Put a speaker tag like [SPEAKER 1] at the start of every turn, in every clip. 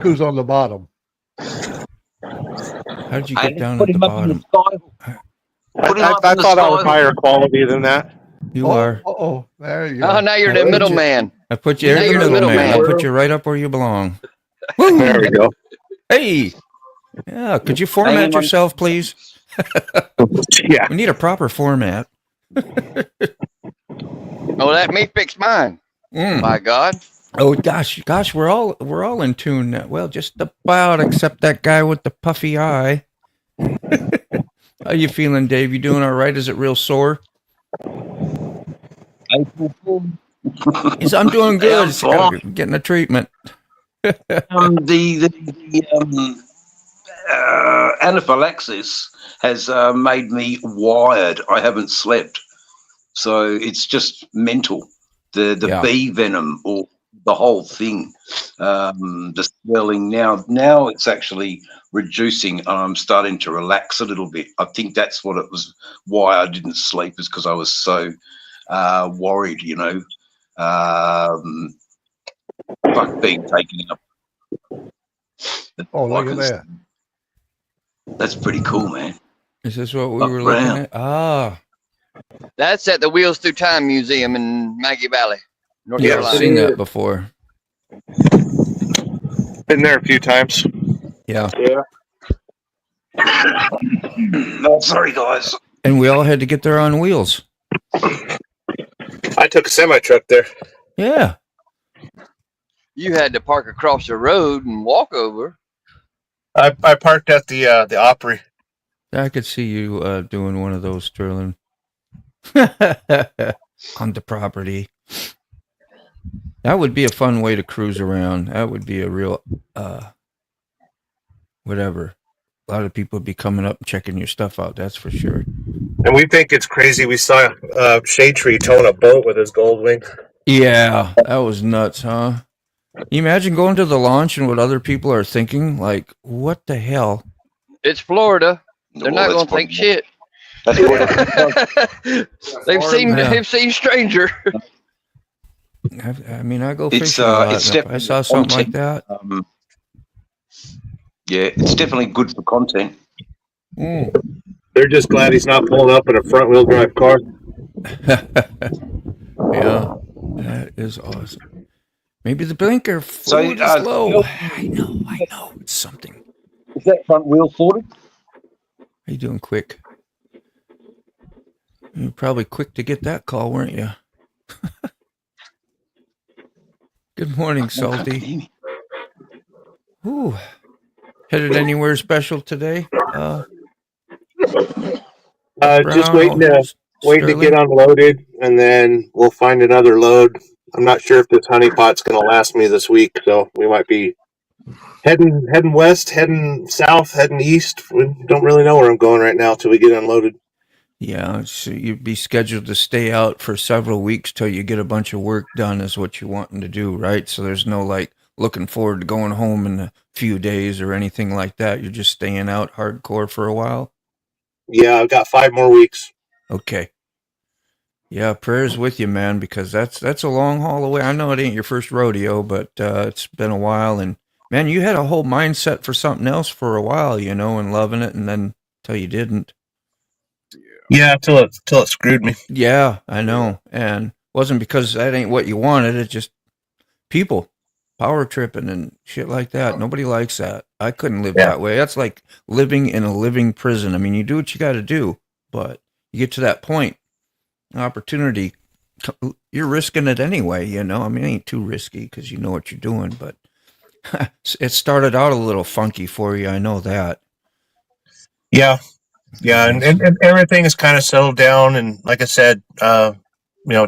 [SPEAKER 1] Who's on the bottom?
[SPEAKER 2] How did you get down at the bottom?
[SPEAKER 3] I thought I was higher quality than that.
[SPEAKER 2] You are.
[SPEAKER 1] Oh, there you go.
[SPEAKER 4] Oh, now you're the middleman.
[SPEAKER 2] I put you in the middleman. I put you right up where you belong.
[SPEAKER 3] There we go.
[SPEAKER 2] Hey. Yeah. Could you format yourself, please?
[SPEAKER 3] Yeah.
[SPEAKER 2] We need a proper format.
[SPEAKER 4] Oh, let me fix mine. My God.
[SPEAKER 2] Oh gosh, we're all in tune now. Well, just about, except that guy with the puffy eye. How you feeling, Dave? You doing all right? Is it real sore? I'm doing good. Getting a treatment.
[SPEAKER 5] The anaphylaxis has made me wired. I haven't slept, so it's just mental. The bee venom or the whole thing, the swelling. Now it's actually reducing. I'm starting to relax a little bit. I think that's what it was. Why I didn't sleep is because I was so worried. Fuck being taken up.
[SPEAKER 1] Oh, look at that.
[SPEAKER 5] That's pretty cool, man.
[SPEAKER 2] Is this what we were looking at? Ah.
[SPEAKER 4] That's at the Wheels Through Time Museum in Maggie Valley, North Carolina.
[SPEAKER 2] I've seen that before.
[SPEAKER 3] Been there a few times.
[SPEAKER 2] Yeah.
[SPEAKER 5] No, sorry, guys.
[SPEAKER 2] And we all had to get there on wheels.
[SPEAKER 3] I took a semi-truck there.
[SPEAKER 2] Yeah.
[SPEAKER 4] You had to park across the road and walk over.
[SPEAKER 3] I parked at the Opry.
[SPEAKER 2] I could see you doing one of those, Sterling. On the property. That would be a fun way to cruise around. That would be a real whatever. A lot of people would be coming up and checking your stuff out, that's for sure.
[SPEAKER 3] And we think it's crazy. We saw Shade Tree towing a boat with his gold wing.
[SPEAKER 2] Yeah, that was nuts, huh? You imagine going to the launch and what other people are thinking? Like, what the hell?
[SPEAKER 4] It's Florida. They're not going to think shit. They've seen Stranger.
[SPEAKER 2] I mean, I go fishing a lot. If I saw something like that.
[SPEAKER 5] Yeah, it's definitely good for content.
[SPEAKER 3] They're just glad he's not pulling up in a front-wheel drive car.
[SPEAKER 2] Yeah, that is awesome. Maybe the blinker fluid is low. I know. It's something.
[SPEAKER 5] Is that front wheel floated?
[SPEAKER 2] How you doing, Quick? You were probably quick to get that call, weren't you? Good morning, Salty. Ooh. Headed anywhere special today?
[SPEAKER 3] Just waiting to get unloaded, and then we'll find another load. I'm not sure if this honeypot's going to last me this week, so we might be heading west, heading south, heading east. We don't really know where I'm going right now till we get unloaded.
[SPEAKER 2] Yeah, so you'd be scheduled to stay out for several weeks till you get a bunch of work done is what you're wanting to do, right? So there's no like looking forward to going home in a few days or anything like that. You're just staying out hardcore for a while?
[SPEAKER 3] Yeah, I've got 5 more weeks.
[SPEAKER 2] Okay. Yeah, prayers with you, man, because that's a long haul away. I know it ain't your first rodeo, but it's been a while. And, man, you had a whole mindset for something else for a while, and loving it, and then till you didn't.
[SPEAKER 3] Yeah, till it screwed me.
[SPEAKER 2] Yeah, I know. And it wasn't because that ain't what you wanted. It's just people power tripping and shit like that. Nobody likes that. I couldn't live that way. That's like living in a living prison. I mean, you do what you got to do, but you get to that point, opportunity, you're risking it anyway, I mean, it ain't too risky because you know what you're doing, but it started out a little funky for you. I know that.
[SPEAKER 3] Yeah, and everything is kind of settled down. And like I said,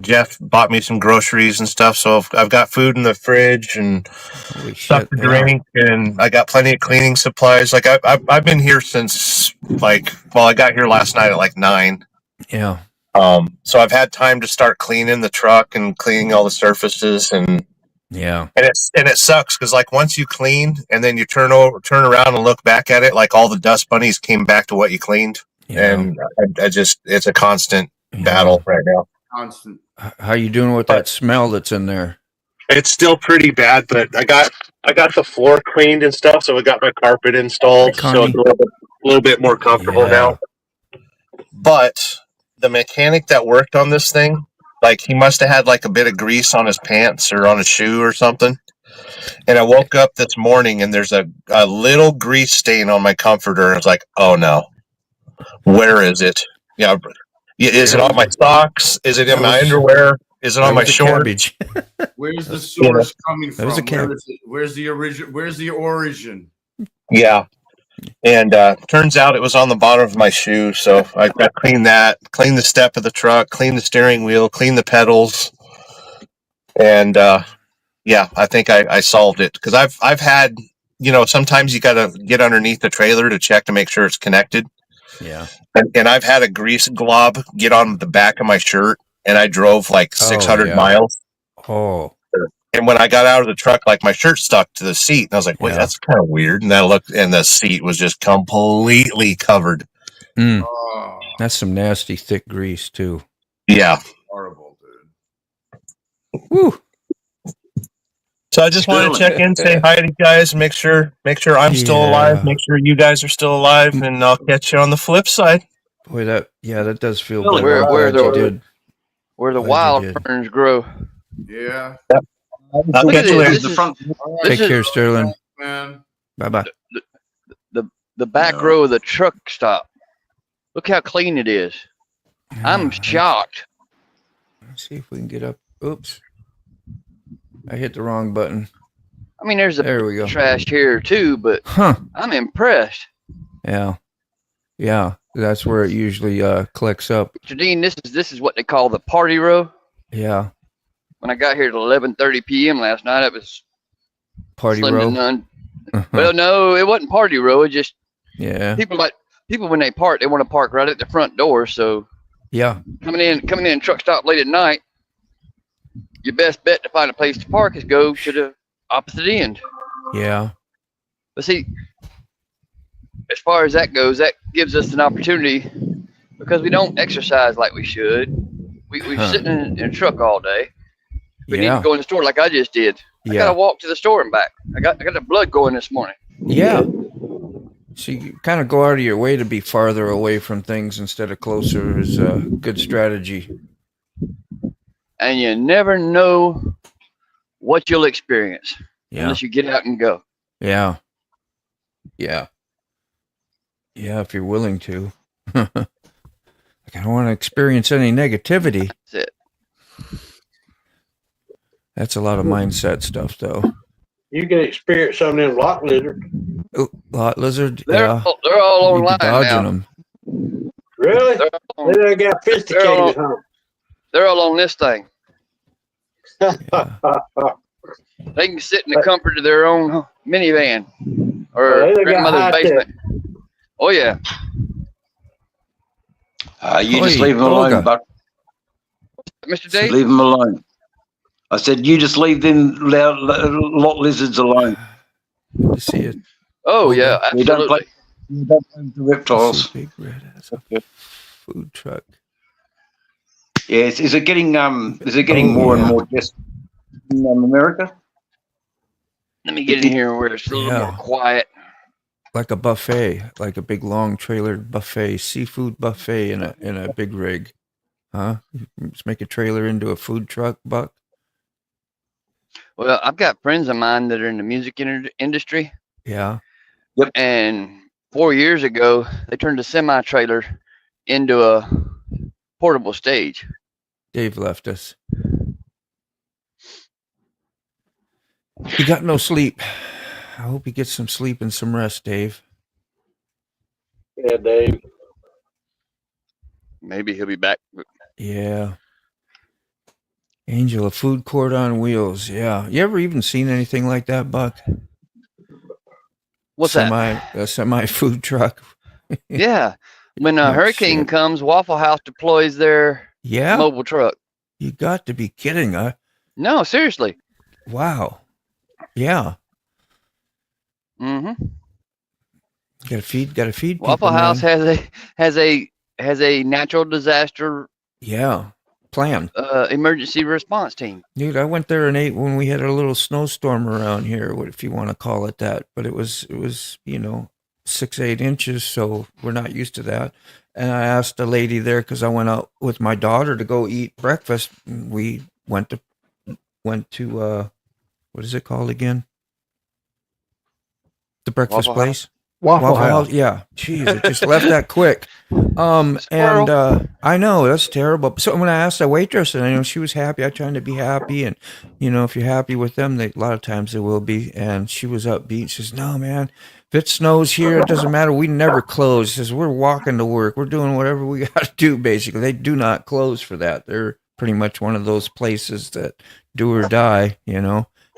[SPEAKER 3] Jeff bought me some groceries and stuff, so I've got food in the fridge and stuff to drink, and I got plenty of cleaning supplies. Like I've been here since I got here last night at like 9.
[SPEAKER 2] Yeah.
[SPEAKER 3] So I've had time to start cleaning the truck and cleaning all the surfaces, and it sucks because like once you clean and then you turn around and look back at it, like all the dust bunnies came back to what you cleaned, and it's a constant battle right now.
[SPEAKER 2] Constant. How you doing with that smell that's in there?
[SPEAKER 3] It's still pretty bad, but I got I got the floor cleaned and stuff, so I got my carpet installed,
[SPEAKER 2] Hi,
[SPEAKER 3] so it's
[SPEAKER 2] Connie.
[SPEAKER 3] a little bit more comfortable now. But the mechanic that worked on this thing, like he must have had like a bit of grease on his pants or on his shoe or something. And I woke up this morning and there's a little grease stain on my comforter. And I was like, oh no, where is it? Yeah, is it on my socks? Is it in my underwear? Is it on my shorts?
[SPEAKER 2] Cabbage.
[SPEAKER 6] Where's the source coming
[SPEAKER 2] That was
[SPEAKER 6] from?
[SPEAKER 2] a cab.
[SPEAKER 6] Where's the origin? Where's the origin?
[SPEAKER 3] Yeah. And turns out it was on the bottom of my shoe. So I cleaned that, cleaned the step of the truck, cleaned the steering wheel, cleaned the pedals. And yeah, I think I solved it because I've had, sometimes you got to get underneath the trailer to check to make sure it's connected.
[SPEAKER 2] Yeah.
[SPEAKER 3] And I've had a grease glob get on the back of my shirt and I drove like 600
[SPEAKER 2] yeah.
[SPEAKER 3] miles.
[SPEAKER 2] Oh.
[SPEAKER 3] And when I got out of the truck, like my shirt stuck to the seat, and I was like, "Wait, that's kind of weird." And I looked, and the seat was just completely covered.
[SPEAKER 2] Mm.
[SPEAKER 6] Oh,
[SPEAKER 2] That's some nasty thick grease too.
[SPEAKER 3] Yeah.
[SPEAKER 6] horrible, dude.
[SPEAKER 2] Woo.
[SPEAKER 3] So I just wanted to check in, say hi to you guys, make sure I'm still alive, make sure you guys are still alive, and I'll catch you on the flip side.
[SPEAKER 2] Boy, that does feel
[SPEAKER 5] Really,
[SPEAKER 2] better.
[SPEAKER 4] where
[SPEAKER 2] I'm glad you
[SPEAKER 4] the-
[SPEAKER 2] did.
[SPEAKER 4] Where the
[SPEAKER 2] Glad you
[SPEAKER 4] wild
[SPEAKER 2] did.
[SPEAKER 4] ferns grow.
[SPEAKER 6] Yeah.
[SPEAKER 3] I'll
[SPEAKER 4] Look at
[SPEAKER 3] catch you
[SPEAKER 4] this.
[SPEAKER 3] later.
[SPEAKER 4] This
[SPEAKER 5] The
[SPEAKER 4] is
[SPEAKER 5] front.
[SPEAKER 6] All
[SPEAKER 2] Take
[SPEAKER 4] This is-
[SPEAKER 2] care, Sterling.
[SPEAKER 6] man.
[SPEAKER 2] Bye bye.
[SPEAKER 4] the back
[SPEAKER 5] Yeah.
[SPEAKER 4] row of the truck stop. Look how clean it is. I'm shocked.
[SPEAKER 2] Let's see if we can get up. Oops. I hit the wrong button.
[SPEAKER 4] I mean, there's a
[SPEAKER 2] There we go.
[SPEAKER 4] trash here too, but
[SPEAKER 2] Huh.
[SPEAKER 4] I'm impressed.
[SPEAKER 2] Yeah. Yeah. That's where it usually clicks up.
[SPEAKER 4] Mr. Dean, this is what they call the party row.
[SPEAKER 2] Yeah.
[SPEAKER 4] When I got here at 11:30 p.m. last night, it was
[SPEAKER 2] Party
[SPEAKER 4] slim
[SPEAKER 2] row.
[SPEAKER 4] to none. Well, no, it wasn't party row. It just
[SPEAKER 2] Yeah.
[SPEAKER 4] people when they park, they want to park right at the front door. So
[SPEAKER 2] Yeah.
[SPEAKER 4] coming in truck stop late at night, your best bet to find a place to park is go to the opposite end.
[SPEAKER 2] Yeah.
[SPEAKER 4] But see, as far as that goes, that gives us an opportunity because we don't exercise like we should. We
[SPEAKER 2] Huh.
[SPEAKER 4] sit in a truck all day. We need
[SPEAKER 2] Yeah.
[SPEAKER 4] to go in the store like I just did. I gotta
[SPEAKER 2] Yeah.
[SPEAKER 4] walk to the store and back. I got the blood going this morning.
[SPEAKER 2] Yeah. So you kind of go out of your way to be farther away from things instead of closer is a good strategy.
[SPEAKER 4] And you never know what you'll experience
[SPEAKER 2] Yeah.
[SPEAKER 4] unless you get out and go.
[SPEAKER 2] Yeah. Yeah. Yeah, if you're willing to. Like, I don't want to experience any negativity.
[SPEAKER 4] That's it.
[SPEAKER 2] That's a lot of mindset stuff, though.
[SPEAKER 7] You can experience some of them rock lizards.
[SPEAKER 2] Oh, lot lizard.
[SPEAKER 4] They're
[SPEAKER 2] Yeah.
[SPEAKER 4] they're all
[SPEAKER 2] You'd be
[SPEAKER 4] online
[SPEAKER 2] dodging
[SPEAKER 4] now.
[SPEAKER 2] them.
[SPEAKER 7] Really?
[SPEAKER 4] They're all,
[SPEAKER 7] They done got sophisticated, huh?
[SPEAKER 4] they're all on this thing.
[SPEAKER 2] Yeah.
[SPEAKER 4] They can sit in the comfort of their own minivan
[SPEAKER 7] Oh,
[SPEAKER 4] or
[SPEAKER 7] they got
[SPEAKER 4] grandmother's
[SPEAKER 7] high-tech.
[SPEAKER 4] basement. Oh yeah.
[SPEAKER 5] You just
[SPEAKER 2] Oi,
[SPEAKER 5] leave them alone,
[SPEAKER 2] Olga.
[SPEAKER 5] Buck.
[SPEAKER 4] Mr.
[SPEAKER 5] Just
[SPEAKER 4] Dave?
[SPEAKER 5] leave them alone. I said, you just leave them lot lizards alone.
[SPEAKER 2] Good to see it.
[SPEAKER 4] Oh yeah,
[SPEAKER 5] We don't play-
[SPEAKER 4] absolutely.
[SPEAKER 5] You don't play with the reptiles.
[SPEAKER 2] Big red has a food truck.
[SPEAKER 5] Yes. Is it getting more and more just in America?
[SPEAKER 4] Let me get in here where it's a little
[SPEAKER 2] Yeah.
[SPEAKER 4] more quiet.
[SPEAKER 2] Like a buffet, like a big long trailer buffet, seafood buffet in a big rig. Huh? Let's make a trailer into a food truck, Buck.
[SPEAKER 4] Well, I've got friends of mine that are in the music industry,
[SPEAKER 2] Yeah.
[SPEAKER 4] and 4 years ago they turned a semi trailer into a portable stage.
[SPEAKER 2] Dave left us. He got no sleep. I hope he gets some sleep and some rest, Dave.
[SPEAKER 7] Yeah, Dave.
[SPEAKER 4] Maybe he'll be back.
[SPEAKER 2] Yeah. Angel, a food court on wheels. Yeah. You ever even seen anything like that, Buck?
[SPEAKER 4] What's that?
[SPEAKER 2] A semi food truck.
[SPEAKER 4] Yeah. When a
[SPEAKER 2] No
[SPEAKER 4] hurricane
[SPEAKER 2] shit.
[SPEAKER 4] comes, Waffle House deploys their
[SPEAKER 2] Yeah.
[SPEAKER 4] mobile truck.
[SPEAKER 2] You got to be kidding.
[SPEAKER 4] No, seriously.
[SPEAKER 2] Wow. Yeah.
[SPEAKER 4] Mm-hmm.
[SPEAKER 2] Gotta feed people,
[SPEAKER 4] Waffle House
[SPEAKER 2] man.
[SPEAKER 4] has a natural disaster
[SPEAKER 2] Yeah. plan.
[SPEAKER 4] Emergency response team.
[SPEAKER 2] Dude, I went there and ate when we had a little snowstorm around here, if you want to call it that. But it was 6-8 inches, so we're not used to that. And I asked a lady there because I went out with my daughter to go eat breakfast. We went to what is it called again? The breakfast
[SPEAKER 4] Waffle
[SPEAKER 2] place.
[SPEAKER 1] Waffle House.
[SPEAKER 2] Yeah. Jeez, it just left that quick. And I know that's terrible. So when I asked the waitress, and she was happy, I tried to be happy, and if you're happy with them, a lot of times they will be. And she was upbeat. She says, "No, man, if it snows here, it doesn't matter. We never close." She says, "We're walking to work. We're doing whatever we got to do." Basically, they do not close for that. They're pretty much one of those places that do or die.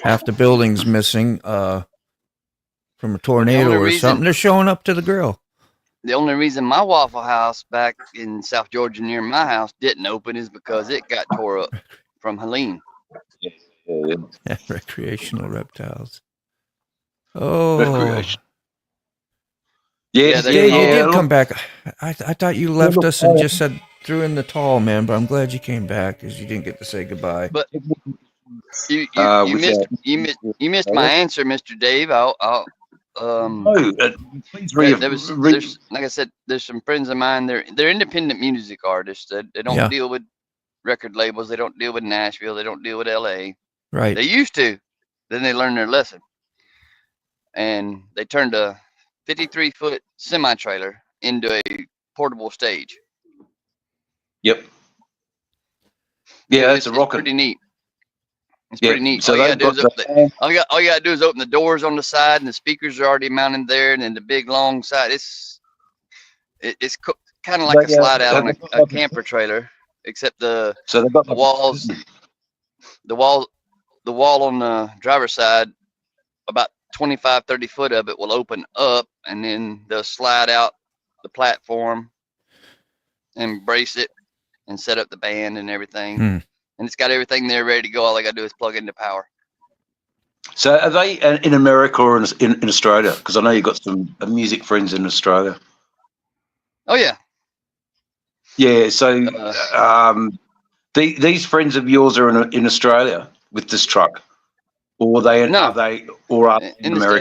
[SPEAKER 2] Half the building's missing. From a tornado or something, they're showing up to the grill.
[SPEAKER 4] The only reason my Waffle House back in South Georgia near my house didn't open is because it got tore up from Helene.
[SPEAKER 2] Recreational reptiles. Oh,
[SPEAKER 5] Recreation.
[SPEAKER 4] Yeah,
[SPEAKER 5] Yes,
[SPEAKER 2] Dave, you did
[SPEAKER 5] look,
[SPEAKER 2] come back. I thought you left us and just said threw in the tall, man. But I'm glad you came back because you didn't get to say goodbye.
[SPEAKER 4] But you
[SPEAKER 5] with
[SPEAKER 4] missed my answer, Mr. Dave.
[SPEAKER 5] please
[SPEAKER 4] There's, like I said, there's some friends of mine. They're independent music artists. They don't deal with record labels. They don't deal with Nashville. They don't deal with LA.
[SPEAKER 2] Right.
[SPEAKER 4] They used to. Then they learned their lesson, and they turned a 53-foot semi-trailer into a portable stage.
[SPEAKER 5] Yep. Yeah, it's a rocket.
[SPEAKER 4] Pretty neat. It's
[SPEAKER 5] Yeah,
[SPEAKER 4] pretty neat.
[SPEAKER 5] so
[SPEAKER 4] all you
[SPEAKER 5] they've
[SPEAKER 4] gotta do
[SPEAKER 5] got
[SPEAKER 4] is all you gotta do is open the doors on the side, and the speakers are already mounted there, and then the big long side. It's kind of like a slide out on a camper trailer, except the walls, the wall on the driver's side, about 25-30 foot of it will open up, and then they'll slide out the platform and brace it and set up the band and everything. And it's got everything there ready to go. All I got to do is plug into power.
[SPEAKER 5] So are they in America or in Australia? Because I know you've got some music friends in Australia.
[SPEAKER 4] Oh, yeah.
[SPEAKER 5] Yeah, so these friends of yours are in Australia with this truck? Or are they in America?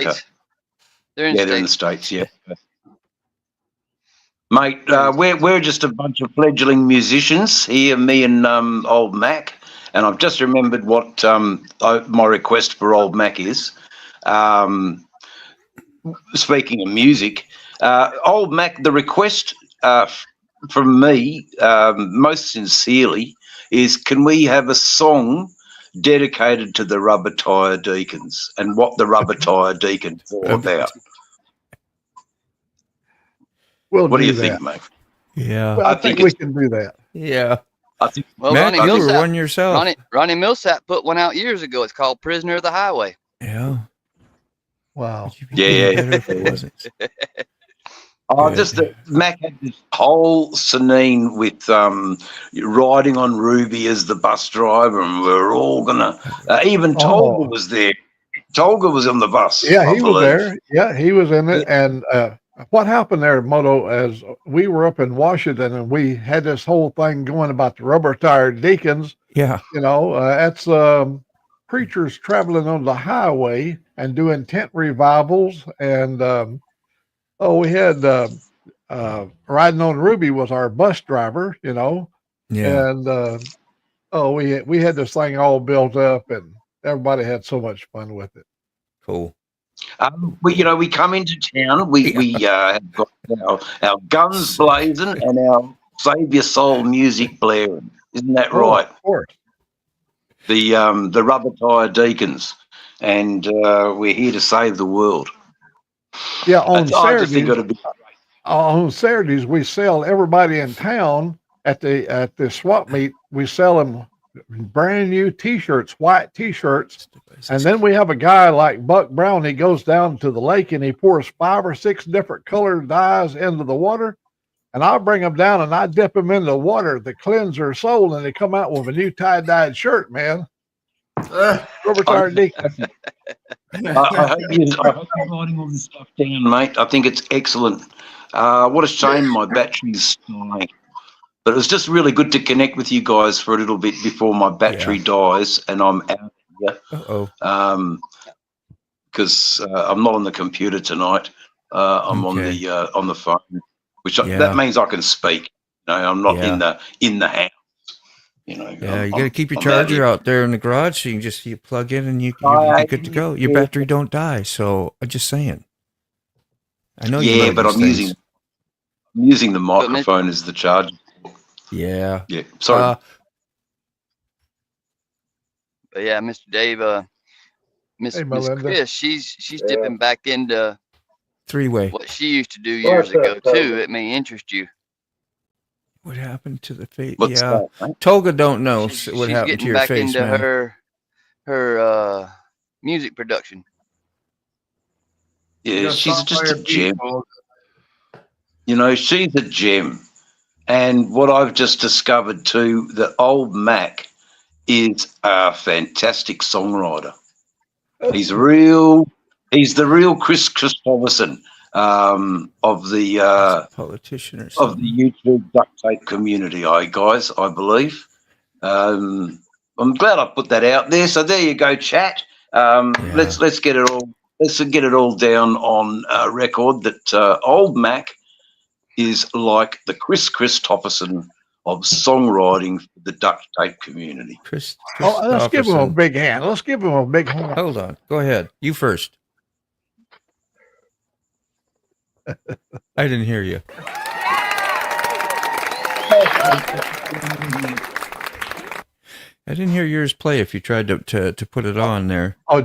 [SPEAKER 4] The States. They're in
[SPEAKER 5] the States, yeah. Mate, we're just a bunch of fledgling musicians here, me and Old Mac, and I've just remembered what my request for Old Mac is. Speaking of music, Old Mac, the request from me, most sincerely, is can we have a song dedicated to the Rubber Tire Deacons and what the Rubber Tire Deacons are all about? What do you think, mate?
[SPEAKER 2] Yeah.
[SPEAKER 1] Well, I think we can do that.
[SPEAKER 2] Yeah.
[SPEAKER 5] I think,
[SPEAKER 4] well,
[SPEAKER 2] Matt,
[SPEAKER 4] Ronnie
[SPEAKER 2] you were
[SPEAKER 4] Millsap,
[SPEAKER 2] one yourself.
[SPEAKER 4] Ronnie Millsap put one out years ago. It's called "Prisoner of the Highway."
[SPEAKER 2] Yeah.
[SPEAKER 1] Wow.
[SPEAKER 2] Better if it wasn't.
[SPEAKER 5] Just that Mac had this whole scene with riding on Ruby as the bus driver, and we were all gonna. Even Tolga was there. Tolga was on the bus.
[SPEAKER 1] Yeah, he was there. Yeah, he was in it. And what happened there, Moto, as we were up in Washington and we had this whole thing going about the Rubber Tire Deacons.
[SPEAKER 2] Yeah.
[SPEAKER 1] That's preachers traveling on the highway and doing tent revivals. And we had riding on Ruby was our bus driver,
[SPEAKER 2] Yeah.
[SPEAKER 1] And we had this thing all built up, and everybody had so much fun with it.
[SPEAKER 2] Cool.
[SPEAKER 5] We come into town. We have got our guns blazing and our Save Your Soul music blaring. Isn't that right?
[SPEAKER 1] Of course.
[SPEAKER 5] The Rubber Tire Deacons, and we're here to save the world.
[SPEAKER 1] Yeah, on Saturdays we sell everybody in town at the swap meet. We sell them brand new T-shirts, white T-shirts, and then we have a guy like Buck Brown. He goes down to the lake and he pours 5 or 6 different colored dyes into the water, and I'll bring them down and I dip them in the water to cleanse their soul, and they come out with a new tie-dyed shirt, man. Rubber Tire Deacon.
[SPEAKER 5] I hope you're writing all this stuff down, mate. I think it's excellent. What a shame my battery's dying. But it was just really good to connect with you guys for a little bit before my battery dies and I'm out here. Because I'm not on the computer tonight. I'm on the phone, which that means I can speak. You know, I'm not in the house. You know,
[SPEAKER 2] you got to keep your charger out there in the garage so you plug in and you're good to go. Your battery don't die. So I'm just saying. I know.
[SPEAKER 5] Yeah, but I'm using the microphone as the charger.
[SPEAKER 2] Yeah.
[SPEAKER 5] Yeah. Sorry.
[SPEAKER 4] But yeah, Mr. Dave, Miss Chris, she's dipping back into
[SPEAKER 2] three-way.
[SPEAKER 4] What she used to do years ago too. It may interest you.
[SPEAKER 2] What happened to the face? Yeah, Toga don't know what happened to your face, man.
[SPEAKER 4] She's getting back into her music production.
[SPEAKER 5] Yeah, she's just a gem. You know, she's a gem. And what I've just discovered too, that old Mac is a fantastic songwriter. He's the real Chris Christopherson of the
[SPEAKER 2] politician or
[SPEAKER 5] of the YouTube duct tape community, guys, I believe. I'm glad I put that out there. So there you go, chat. Let's get it all down on record that old Mac is like the Chris Christopherson of songwriting for the duct tape community.
[SPEAKER 1] Let's give him a big hand. Let's give him a big hand.
[SPEAKER 2] Hold on. Go ahead. You first. I didn't hear you. I didn't hear yours play if you tried to put it on there.
[SPEAKER 1] Oh,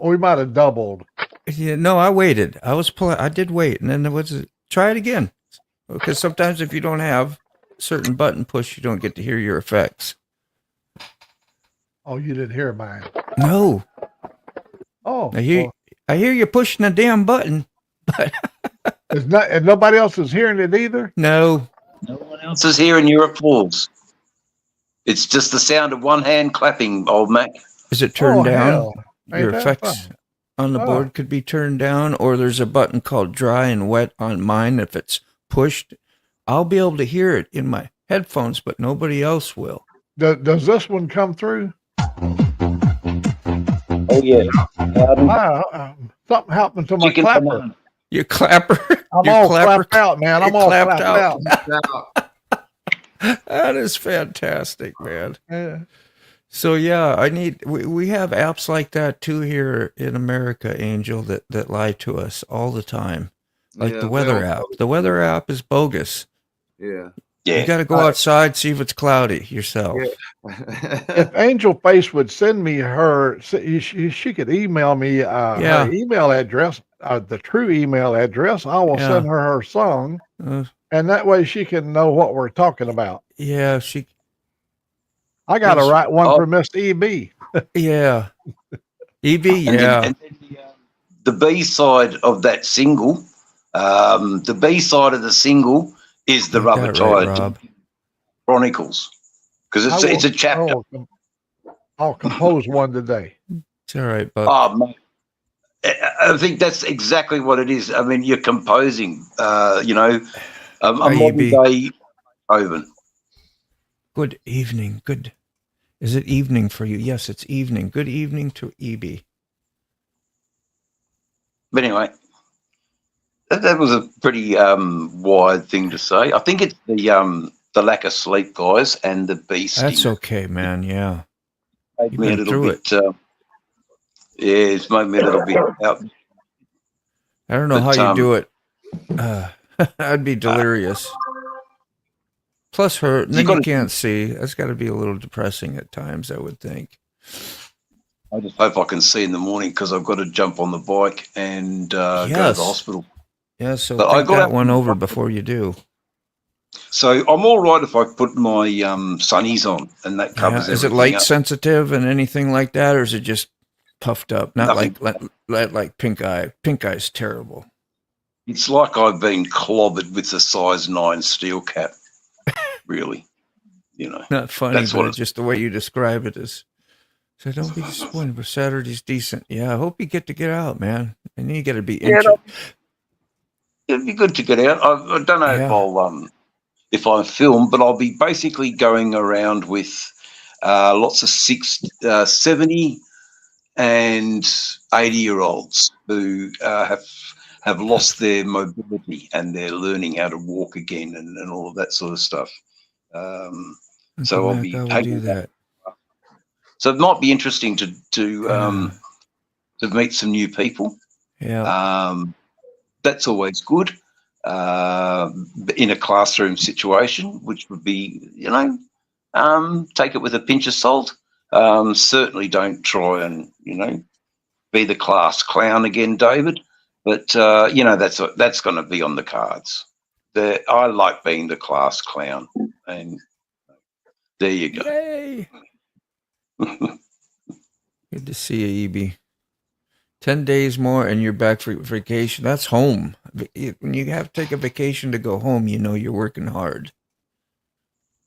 [SPEAKER 1] we might have doubled.
[SPEAKER 2] Yeah, no, I waited. I did wait, and then there was try it again. Because sometimes if you don't have a certain button push, you don't get to hear your effects.
[SPEAKER 1] Oh, you didn't hear mine.
[SPEAKER 2] No.
[SPEAKER 1] Oh,
[SPEAKER 2] I hear you pushing a damn button, but
[SPEAKER 1] and nobody else is hearing it either.
[SPEAKER 2] No.
[SPEAKER 5] No one else is hearing your applause. It's just the sound of one hand clapping, old Mac.
[SPEAKER 2] Is it turned down? Your effects on the board could be turned down, or there's a button called dry and wet on mine. If it's pushed, I'll be able to hear it in my headphones, but nobody else will.
[SPEAKER 1] Does this one come through?
[SPEAKER 5] Oh, yeah.
[SPEAKER 1] Something happened to my clapper.
[SPEAKER 2] Your clapper?
[SPEAKER 1] I'm all clapped out, man. I'm all clapped out.
[SPEAKER 2] That is fantastic, man.
[SPEAKER 1] Yeah.
[SPEAKER 2] So yeah, we have apps like that too here in America, Angel, that lie to us all the time. Like the weather app. The weather app is bogus.
[SPEAKER 6] Yeah.
[SPEAKER 2] You got to go outside, see if it's cloudy yourself.
[SPEAKER 6] Yeah.
[SPEAKER 1] If Angel Face would send me her, she could email me her email address, the true email address. I will send her song, and that way she can know what we're talking about.
[SPEAKER 2] Yeah,
[SPEAKER 1] I got to write one for Miss EB.
[SPEAKER 2] Yeah. EB, yeah.
[SPEAKER 5] And the B side of that single, the B side of the single is the Rubber Tire Chronicles, because it's a chapter.
[SPEAKER 1] I'll compose one today.
[SPEAKER 2] It's all right, bud.
[SPEAKER 5] Oh, man. I think that's exactly what it is. I mean, you're composing, a modern day Oven.
[SPEAKER 2] Good evening. Good. Is it evening for you? Yes, it's evening. Good evening to EB.
[SPEAKER 5] But anyway, that was a pretty wide thing to say. I think it's the lack of sleep, guys, and the beast.
[SPEAKER 2] That's okay, man. Yeah.
[SPEAKER 5] Made me a little bit. It's made me a little bit out.
[SPEAKER 2] I don't know how you do it. I'd be delirious. Plus, then you can't see. That's got to be a little depressing at times, I would think.
[SPEAKER 5] I just hope I can see in the morning because I've got to jump on the bike and go to the hospital.
[SPEAKER 2] Yeah, so take that one over before you do.
[SPEAKER 5] So I'm all right if I put my sunnies on and that covers everything.
[SPEAKER 2] Is it light sensitive and anything like that, or is it just puffed up? Not like pink eye. Pink eye's terrible.
[SPEAKER 5] It's like I've been clobbered with a size 9 steel cap. Really,
[SPEAKER 2] Not funny, that's but just the way you describe it is. So don't be disappointed, but Saturday's decent. Yeah, I hope you get out, man. And you got to be
[SPEAKER 5] it'd be good to get out. I don't know if I'll if I film, but I'll be basically going around with lots of 70 and 80-year-olds who have lost their mobility and they're learning how to walk again and all of that sort of stuff. So I'll be
[SPEAKER 2] do that.
[SPEAKER 5] So it might be interesting to meet some new people.
[SPEAKER 2] Yeah.
[SPEAKER 5] That's always good in a classroom situation, which would be, take it with a pinch of salt. Certainly don't try and, be the class clown again, David. But, that's going to be on the cards. I like being the class clown. And there you go.
[SPEAKER 2] Yay. Good to see you, EB. 10 days more and you're back for vacation. That's home. When you have to take a vacation to go home, you're working hard.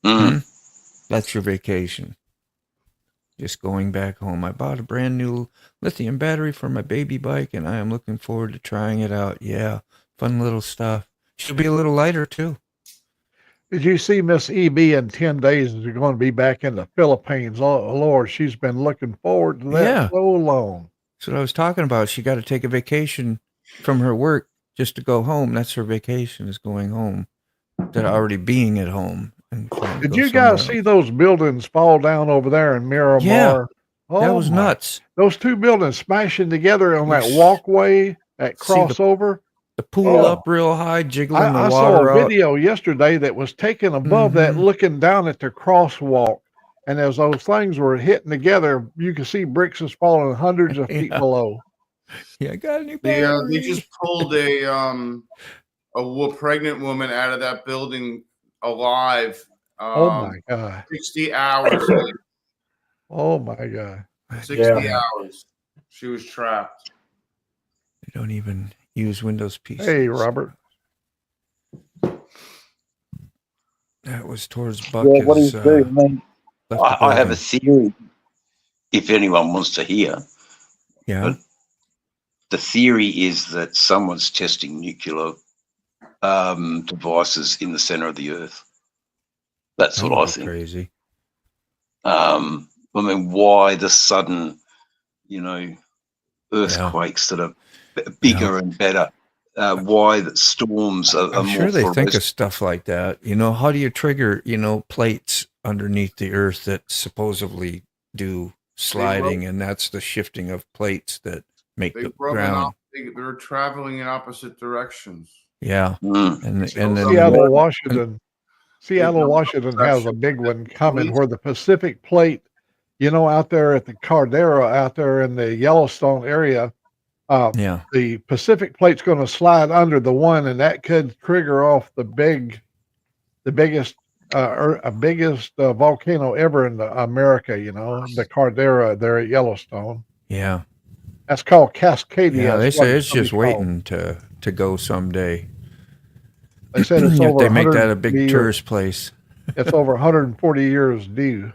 [SPEAKER 2] That's your vacation. Just going back home. I bought a brand new lithium battery for my baby bike, and I am looking forward to trying it out. Yeah, fun little stuff. Should be a little lighter, too.
[SPEAKER 1] Did you see Miss EB in 10 days is going to be back in the Philippines? Oh, Lord, she's been looking forward to that so long.
[SPEAKER 2] That's what I was talking about. She got to take a vacation from her work just to go home. That's her vacation, is going home. Instead of already being at home.
[SPEAKER 1] Did you guys see those buildings fall down over there in Miramar?
[SPEAKER 2] Yeah, that was nuts.
[SPEAKER 1] Those two buildings smashing together on that walkway, that crossover.
[SPEAKER 2] The pool up real high, jiggling the water.
[SPEAKER 1] I saw a video yesterday that was taken above that, looking down at the crosswalk. And as those things were hitting together, you could see bricks is falling hundreds of feet below.
[SPEAKER 2] Yeah, I got a new battery.
[SPEAKER 6] They just pulled a pregnant woman out of that building alive.
[SPEAKER 1] Oh my God.
[SPEAKER 6] 60 hours.
[SPEAKER 1] Oh my God.
[SPEAKER 6] 60 hours. She was trapped.
[SPEAKER 2] They don't even use Windows PC.
[SPEAKER 1] Hey, Robert.
[SPEAKER 2] That was towards Buck.
[SPEAKER 5] Yeah, what do you do? I have a theory, if anyone wants to hear.
[SPEAKER 2] Yeah.
[SPEAKER 5] But the theory is that someone's testing nuclear devices in the center of the earth. That's what I think.
[SPEAKER 2] Crazy.
[SPEAKER 5] Why the sudden, earthquakes that are bigger and better? Why the storms are
[SPEAKER 2] I'm
[SPEAKER 5] more
[SPEAKER 2] sure they think of
[SPEAKER 5] ferocious?
[SPEAKER 2] stuff like that. How do you trigger, plates underneath the earth that supposedly do sliding, and that's the shifting of plates that make the ground.
[SPEAKER 6] They're traveling in opposite directions.
[SPEAKER 2] Yeah. And then
[SPEAKER 1] Seattle, Washington has a big one coming where the Pacific Plate, out there at the Caldera, out there in the Yellowstone area, the Pacific Plate's going to slide under the one, and that could trigger off the biggest volcano ever in America. The Caldera there at Yellowstone.
[SPEAKER 2] Yeah,
[SPEAKER 1] that's called Cascadia.
[SPEAKER 2] Yeah, they say it's just waiting to go someday.
[SPEAKER 1] They said it's over.
[SPEAKER 2] They make that a big tourist place.
[SPEAKER 1] It's over 140 years due.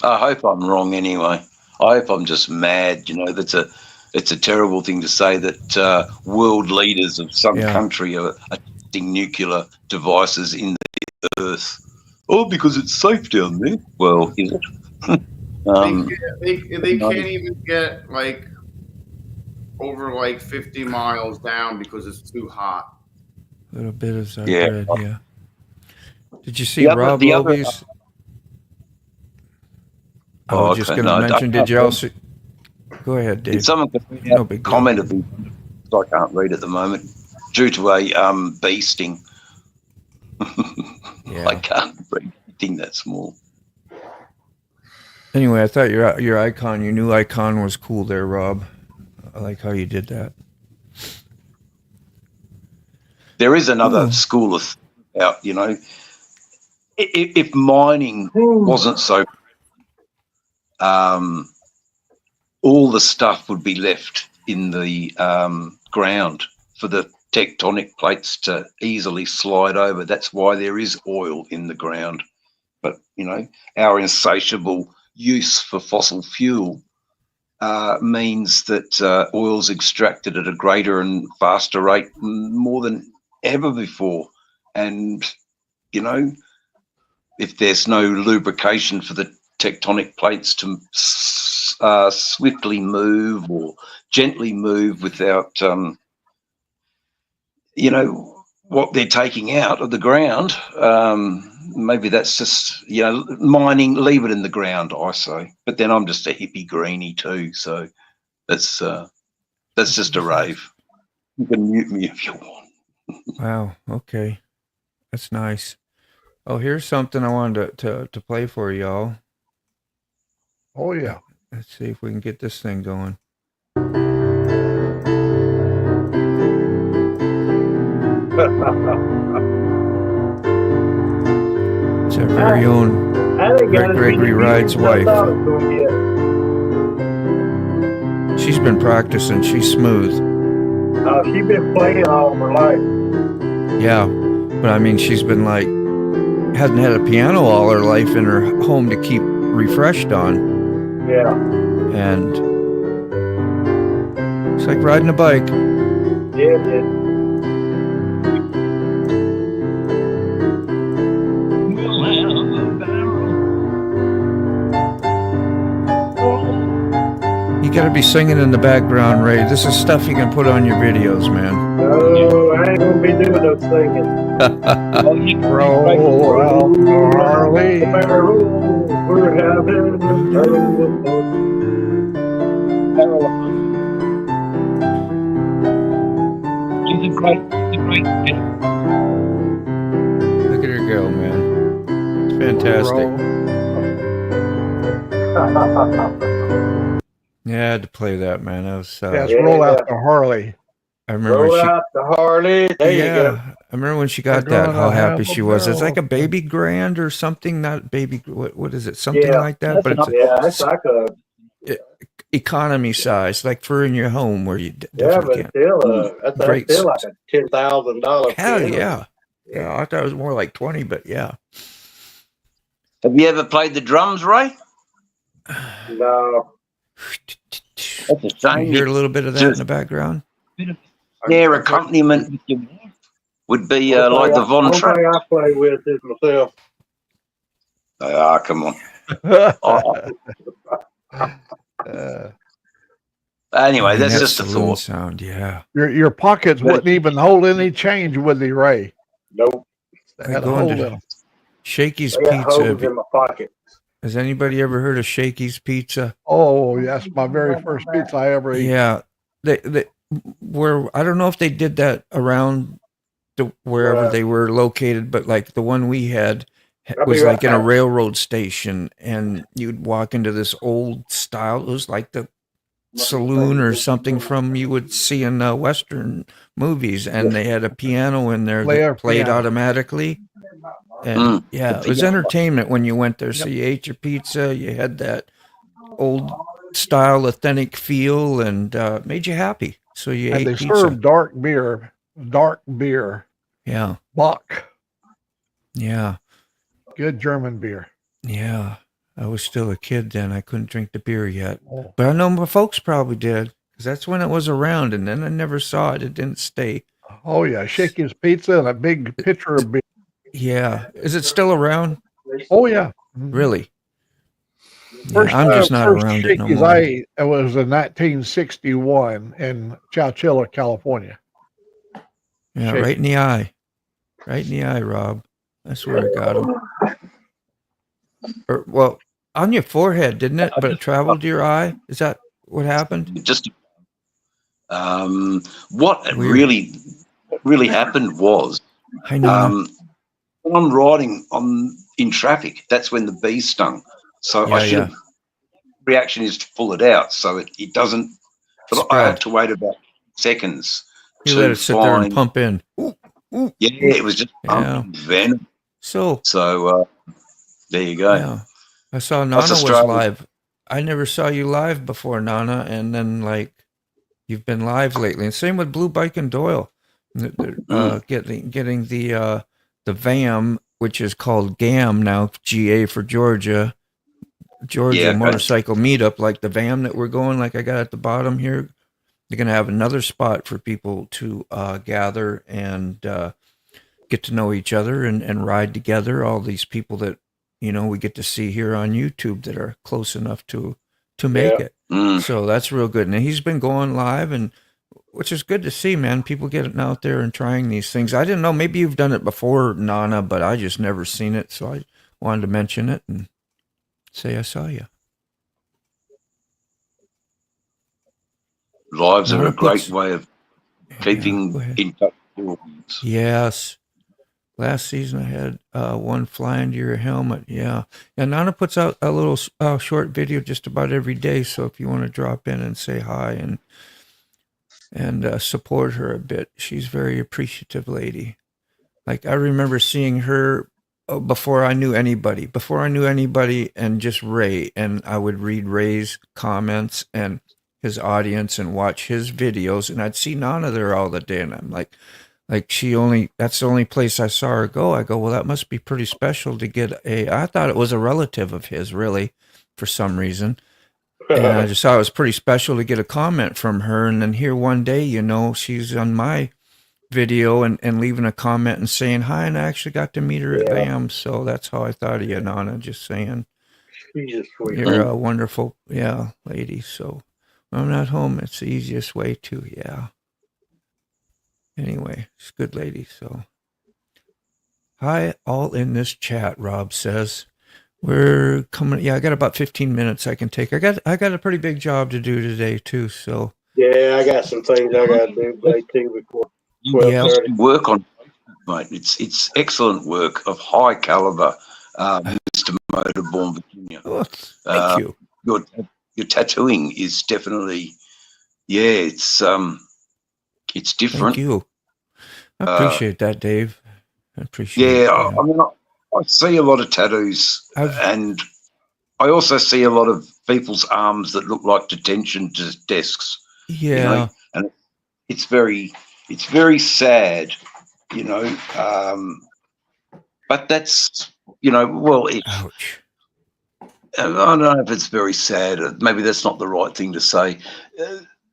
[SPEAKER 5] I hope I'm wrong anyway. I hope I'm just mad. It's a terrible thing to say that world leaders of some country are testing nuclear devices in the earth. Oh, because it's safe down there. Well, is it?
[SPEAKER 6] They can't even get over 50 miles down because it's too hot.
[SPEAKER 2] A little bit of that bread, yeah. Did you see Rob Loeb's? I was just going to mention, did you also... Go ahead, Dave.
[SPEAKER 5] Someone commented, I can't read at the moment, due to a bee sting. I can't read anything that small.
[SPEAKER 2] Anyway, I thought your new icon was cool there, Rob. I like how you did that.
[SPEAKER 5] There is another school of out, if mining wasn't so, all the stuff would be left in the ground for the tectonic plates to easily slide over. That's why there is oil in the ground. But, our insatiable use for fossil fuel means that oil's extracted at a greater and faster rate more than ever before. And, you know, if there's no lubrication for the tectonic plates to swiftly move or gently move without, you know, what they're taking out of the ground, maybe that's just, you know, mining, leave it in the ground, I say. But then I'm just a hippie greenie too, so that's just a rave. You can mute me if you want.
[SPEAKER 2] Wow. Okay. That's nice. Oh, here's something I wanted to play for y'all.
[SPEAKER 1] Oh yeah.
[SPEAKER 2] Let's see if we can get this thing going. It's our very own Greg Gregory Ride's wife. She's been practicing. She's smooth.
[SPEAKER 7] She's been playing all her life.
[SPEAKER 2] Yeah, but I mean, she's been like, hasn't had a piano all her life in her home to keep refreshed on.
[SPEAKER 7] Yeah.
[SPEAKER 2] And it's like riding a bike.
[SPEAKER 7] Yeah, yeah.
[SPEAKER 2] You gotta be singing in the background, Ray. This is stuff you can put on your videos, man.
[SPEAKER 7] No, I ain't gonna be doing no singing.
[SPEAKER 1] Roll out the Harley.
[SPEAKER 7] We're having
[SPEAKER 2] Look at her go, man. It's fantastic. Yeah, I had to play that, man. That was
[SPEAKER 1] Yes, roll out the Harley.
[SPEAKER 2] I remember
[SPEAKER 7] roll
[SPEAKER 2] she,
[SPEAKER 7] out the Harley. There you go.
[SPEAKER 2] I remember when she got
[SPEAKER 1] We're
[SPEAKER 2] that, how
[SPEAKER 1] gonna
[SPEAKER 2] happy
[SPEAKER 1] have a
[SPEAKER 2] she was. It's like a
[SPEAKER 1] barrel.
[SPEAKER 2] baby grand or something, not baby, what is it? Something
[SPEAKER 7] Yeah,
[SPEAKER 2] like that, but it's
[SPEAKER 7] Yeah, it's like a
[SPEAKER 2] economy size, like for in your home where you
[SPEAKER 7] yeah,
[SPEAKER 2] definitely
[SPEAKER 7] but
[SPEAKER 2] can't.
[SPEAKER 7] still, that's
[SPEAKER 2] Great
[SPEAKER 7] still like a $10,000.
[SPEAKER 2] Hell
[SPEAKER 7] piano.
[SPEAKER 2] yeah. Yeah, I thought it was more like 20, but yeah.
[SPEAKER 5] Have you ever played the drums, Ray?
[SPEAKER 7] No,
[SPEAKER 5] That's a
[SPEAKER 2] You
[SPEAKER 5] shame.
[SPEAKER 2] hear a little bit of that in the background?
[SPEAKER 5] Their accompaniment would be like the Von
[SPEAKER 7] only
[SPEAKER 5] Trapp.
[SPEAKER 7] thing I play with is myself.
[SPEAKER 5] Ah, come on. Anyway,
[SPEAKER 2] I mean,
[SPEAKER 5] that's
[SPEAKER 2] that
[SPEAKER 5] just a
[SPEAKER 2] saloon
[SPEAKER 5] thought.
[SPEAKER 2] sound, yeah.
[SPEAKER 1] Your pockets wouldn't even hold any change with the Ray.
[SPEAKER 7] Nope.
[SPEAKER 1] They
[SPEAKER 2] Like
[SPEAKER 1] had a
[SPEAKER 2] going
[SPEAKER 1] hole
[SPEAKER 2] to
[SPEAKER 1] in 'em.
[SPEAKER 2] Shaky's
[SPEAKER 7] I got
[SPEAKER 2] Pizza.
[SPEAKER 7] holes in my pocket.
[SPEAKER 2] Has anybody ever heard of Shaky's Pizza?
[SPEAKER 1] Oh, that's my very first pizza I ever ate.
[SPEAKER 2] Yeah. They were, I don't know if they did that around wherever they were located, but like the one we had
[SPEAKER 7] I'll
[SPEAKER 2] was
[SPEAKER 7] be right
[SPEAKER 2] like in a
[SPEAKER 7] back.
[SPEAKER 2] railroad station, and you'd walk into this old style. It was like the saloon or something from you would see in Western movies, and they had a piano in there
[SPEAKER 1] Player
[SPEAKER 2] that played
[SPEAKER 1] piano.
[SPEAKER 2] automatically. And yeah, it was
[SPEAKER 5] piano.
[SPEAKER 2] entertainment when you went there. So you ate your pizza, you had that old style, authentic feel, and made you happy. So you
[SPEAKER 1] And
[SPEAKER 2] ate
[SPEAKER 1] they
[SPEAKER 2] pizza.
[SPEAKER 1] served dark beer,
[SPEAKER 2] Yeah,
[SPEAKER 1] Bock,
[SPEAKER 2] yeah,
[SPEAKER 1] good German beer.
[SPEAKER 2] yeah. I was still a kid then. I couldn't drink the beer yet,
[SPEAKER 1] Oh,
[SPEAKER 2] but I know my folks probably did because that's when it was around. And then I never saw it. It didn't stay.
[SPEAKER 1] oh yeah, Shaky's Pizza and a big pitcher of beer.
[SPEAKER 2] Yeah, is it still around?
[SPEAKER 1] Oh yeah. Mhm.
[SPEAKER 2] Really?
[SPEAKER 1] First,
[SPEAKER 2] Yeah, I'm just not
[SPEAKER 1] first
[SPEAKER 2] around it no
[SPEAKER 1] Shakey's
[SPEAKER 2] more.
[SPEAKER 1] I ate, it was in 1961 in Chowchilla, California.
[SPEAKER 2] Yeah,
[SPEAKER 1] Shaky.
[SPEAKER 2] right in the eye. Right in the eye, Rob. That's where I got him. Well, on your forehead, didn't it? But it traveled to your eye? Is that what happened?
[SPEAKER 5] Just what
[SPEAKER 2] Weird.
[SPEAKER 5] really happened was
[SPEAKER 2] I know.
[SPEAKER 5] when I'm riding in traffic, that's when the bee stung. So I should have reaction is to pull it out so it doesn't. But I had to wait about seconds.
[SPEAKER 2] You let it sit there and pump in. Ooh, ooh.
[SPEAKER 5] Yeah, it was just pumping venom.
[SPEAKER 2] So
[SPEAKER 5] there you go.
[SPEAKER 2] Yeah. I saw Nana was live. I never saw you live before, Nana, and then like you've been live lately. And same with Blue Bike and Doyle. Getting the VAM, which is called GAM now, GA for Georgia motorcycle meetup, like the VAM that we're going, like I got at the bottom here. They're going to have another spot for people to gather and get get to know each other and ride together. All these people that, you know, we get to see here on YouTube that are close enough to make it. So that's real good. And he's been going live, and which is good to see, man. People getting out there and trying these things. I didn't know, maybe you've done it before, Nana, but I just never seen it. So I wanted to mention it and say I saw you.
[SPEAKER 5] Lives are a great way of keeping in touch with audience.
[SPEAKER 2] Yes. Last season I had one fly into your helmet. Yeah. And Nana puts out a little short video just about every day. So if you want to drop in and say hi and support her a bit, she's a very appreciative lady. Like I remember seeing her before I knew anybody, and just Ray. And I would read Ray's comments and his audience and watch his videos. And I'd see Nana there all the day. And I'm like that's the only place I saw her go. I go, well, that must be pretty special to get I thought it was a relative of his, really, for some reason. And I just thought it was pretty special to get a comment from her. And then here one day, you know, she's on my video and leaving a comment and saying hi. And I actually got to meet her at BAM. So that's how I thought of you, Nana, just saying. You're a wonderful, lady. So when I'm not home, it's the easiest way to, Anyway, she's a good lady. So, hi, all in this chat, Rob says. We're coming. Yeah, I got about 15 minutes I can take. I got a pretty big job to do today, too. So,
[SPEAKER 7] yeah, I got some things I got to do today, too, before 12:30.
[SPEAKER 5] Work on, mate. It's excellent work of high caliber, Mr. Motorborn, Virginia.
[SPEAKER 2] Oh, thank you.
[SPEAKER 5] Your tattooing is definitely, it's different.
[SPEAKER 2] Thank you. I appreciate that, Dave. I appreciate it.
[SPEAKER 5] I mean, I see a lot of tattoos, and I also see a lot of people's arms that look like detention desks.
[SPEAKER 2] Yeah.
[SPEAKER 5] You know? And it's very sad, you know. But that's, you know, well,
[SPEAKER 2] ouch.
[SPEAKER 5] I don't know if it's very sad. Maybe that's not the right thing to say.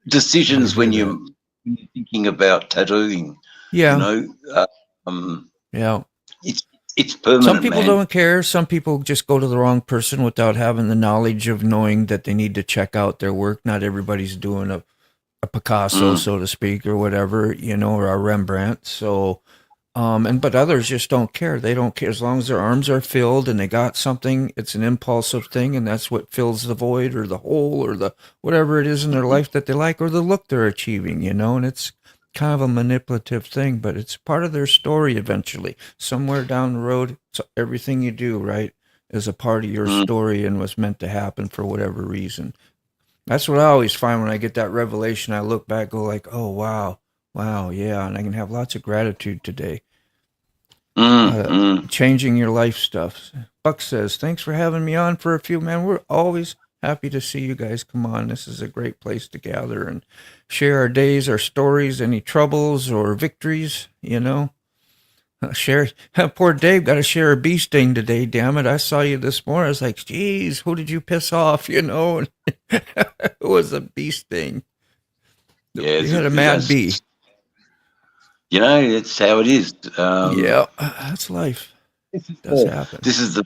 [SPEAKER 5] Decisions when you're thinking about tattooing, you know, it's permanent.
[SPEAKER 2] Some people don't care. Some people just go to the wrong person without having the knowledge of knowing that they need to check out their work. Not everybody's doing a Picasso, so to speak, or whatever, you know, or a Rembrandt. So, but others just don't care. They don't care as long as their arms are filled and they got something. It's an impulsive thing, and that's what fills the void or the hole or the whatever it is in their life that they like or the look they're achieving, you know. And it's kind of a manipulative thing, but it's part of their story eventually. Somewhere down the road, so everything you do, right, is a part of your story and was meant to happen for whatever reason. That's what I always find when I get that revelation. I look back, go like, oh, wow, yeah, and I can have lots of gratitude today. Changing your life stuff. Buck says, thanks for having me on for a few, man. We're always happy to see you guys come on. This is a great place to gather and share our days, our stories, any troubles or victories, you know. Share. Poor Dave got to share a bee sting today, damn it. I saw you this morning. I was like, geez, who did you piss off, you know? It was a bee sting.
[SPEAKER 5] Yeah,
[SPEAKER 2] you had a mad bee.
[SPEAKER 5] You know, it's how it is.
[SPEAKER 2] That's life. It does happen.
[SPEAKER 5] This is the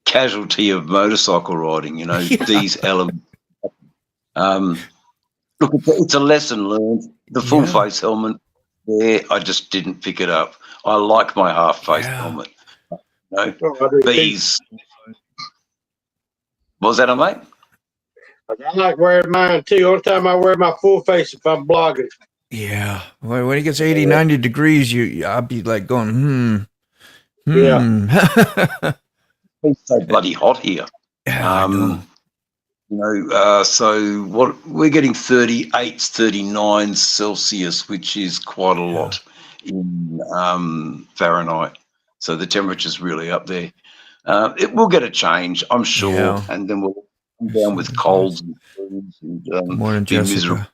[SPEAKER 5] casualty of motorcycle riding, you know, these elements. Look, it's a lesson learned. The full face helmet there, I just didn't pick it up. I like my half face helmet. You know, these. What was that, mate?
[SPEAKER 7] I like wearing mine too. Only time I wear my full face if I'm blogging.
[SPEAKER 2] Yeah. When it gets 80, 90 degrees, I'll be like going,
[SPEAKER 7] Yeah.
[SPEAKER 5] It's so bloody hot here. You know, so what we're getting 38s, 39s Celsius, which is quite a lot in Fahrenheit. So the temperature's really up there. It will get a change, I'm sure, and then we'll come down with colds and flus and
[SPEAKER 2] morning,
[SPEAKER 5] be miserable.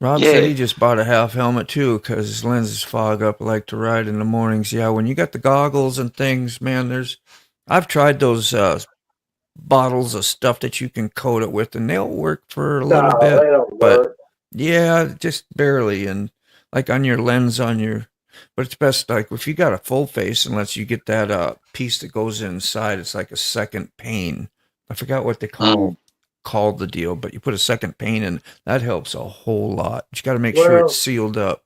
[SPEAKER 2] Rob said he just bought a half helmet too because his lenses fog up. Like to ride in the mornings. Yeah, when you got the goggles and things, man, I've tried those bottles of stuff that you can coat it with, and they'll work for a little bit, but just barely. And like on your lens on your, but it's best like if you got a full face, unless you get that piece that goes inside, it's like a second pane. I forgot what they called the deal, but you put a second pane in, that helps a whole lot. You got to make sure it's sealed up.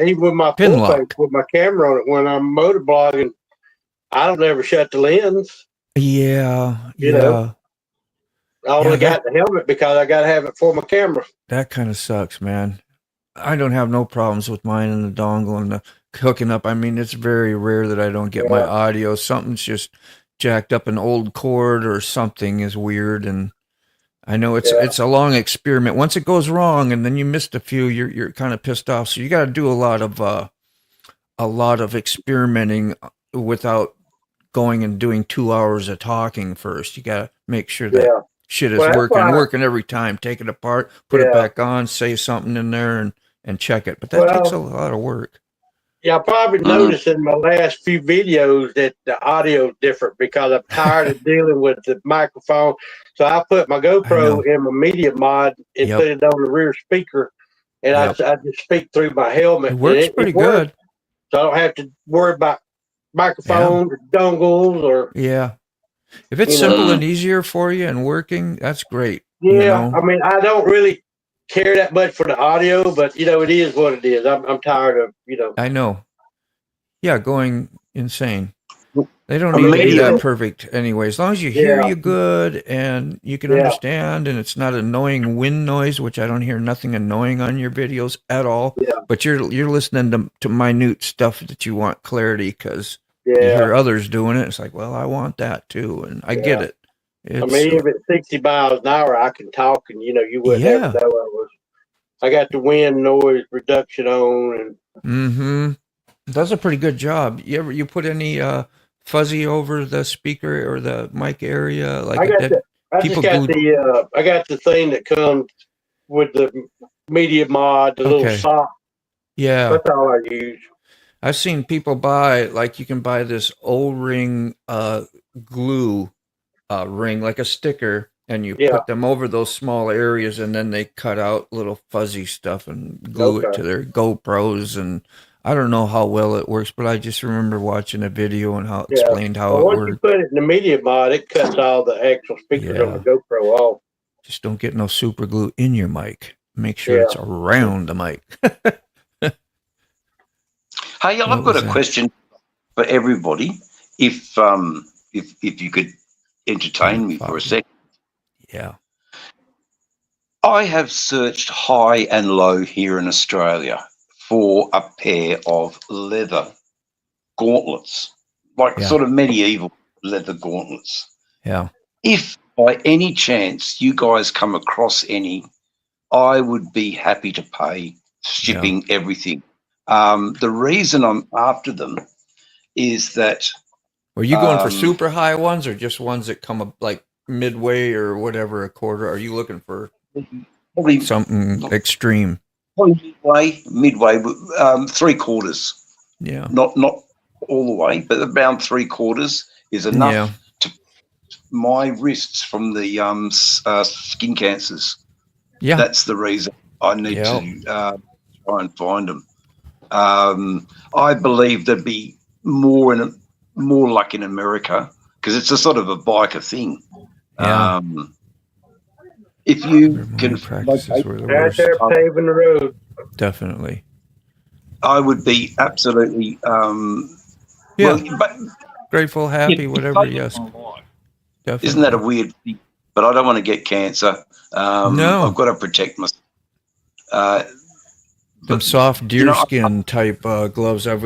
[SPEAKER 7] Even with my
[SPEAKER 2] Pin
[SPEAKER 7] full
[SPEAKER 2] lock.
[SPEAKER 7] face, with my camera on it, when I'm motorblogging, I don't ever shut the lens.
[SPEAKER 2] Yeah,
[SPEAKER 7] You know? I only got the helmet because I got to have it for my camera.
[SPEAKER 2] That kind of sucks, man. I don't have no problems with mine and the dongle and the hooking up. I mean, it's very rare that I don't get my audio. Something's just jacked up, an old cord or something is weird, and I know it's a long experiment. Once it goes wrong, and then you missed a few, you're kind of pissed off. So you got to do a lot of experimenting without going and doing 2 hours of talking first. You got to make sure that shit is working every time. Take it apart, put it back on, say something in there, and check it. But that takes a lot of work.
[SPEAKER 7] Yeah, I probably noticed in my last few videos that the audio is different because I'm tired of dealing with the microphone. So I put my GoPro in my media mod and put it on the rear speaker, and I just speak through my helmet.
[SPEAKER 2] It works pretty good.
[SPEAKER 7] So I don't have to worry about microphones or dongles or
[SPEAKER 2] if it's simple and easier for you and working, that's great.
[SPEAKER 7] I mean, I don't really care that much for the audio, but it is what it is. I'm tired of
[SPEAKER 2] I know. Yeah, going insane. They don't need to be that perfect anyway. As long as you hear you good and you can understand, and it's not annoying wind noise, which I don't hear nothing annoying on your videos at all. But you're listening to minute stuff that you want clarity because you hear others doing it. It's like, well, I want that too, and I get it.
[SPEAKER 7] I mean, if it's 60 miles an hour, I can talk, and you wouldn't ever know I got the wind noise reduction on, and
[SPEAKER 2] does a pretty good job. You put any fuzzy over the speaker or the mic area? Like
[SPEAKER 7] I got the thing that comes with the media mod, the little sock.
[SPEAKER 2] Yeah,
[SPEAKER 7] that's all I use.
[SPEAKER 2] I've seen people buy, like, you can buy this O-ring glue ring, like a sticker, and you put them over those small areas, and then they cut out little fuzzy stuff and glue it to their GoPros. And I don't know how well it works, but I just remember watching a video and how it explained how it worked.
[SPEAKER 7] Once you put it in the media mod, it cuts all the actual speakers on the GoPro off.
[SPEAKER 2] Just don't get no super glue in your mic. Make sure it's around the mic.
[SPEAKER 5] Hey, I've got a question for everybody. If you could entertain me for a second.
[SPEAKER 2] Yeah.
[SPEAKER 5] I have searched high and low here in Australia for a pair of leather gauntlets, like sort of medieval leather gauntlets.
[SPEAKER 2] Yeah.
[SPEAKER 5] If by any chance you guys come across any, I would be happy to pay shipping everything. The reason I'm after them is that.
[SPEAKER 2] Were you going for super high ones or just ones that come up like midway or whatever, a quarter? Are you looking for something extreme?
[SPEAKER 5] Midway, 3/4.
[SPEAKER 2] Yeah.
[SPEAKER 5] Not all the way, but around 3/4 is enough to my wrists from the skin cancers.
[SPEAKER 2] Yeah.
[SPEAKER 5] That's the reason I need to try and find them. I believe there'd be more like in America because it's a sort of a biker thing.
[SPEAKER 2] Yeah.
[SPEAKER 5] If you can
[SPEAKER 7] right there paving the road.
[SPEAKER 2] Definitely.
[SPEAKER 5] I would be absolutely
[SPEAKER 2] grateful, happy, whatever. Yes. Definitely.
[SPEAKER 5] Isn't that a weird thing? But I don't want to get cancer.
[SPEAKER 2] No.
[SPEAKER 5] I've got to protect myself.
[SPEAKER 2] Some soft deerskin type gloves. I've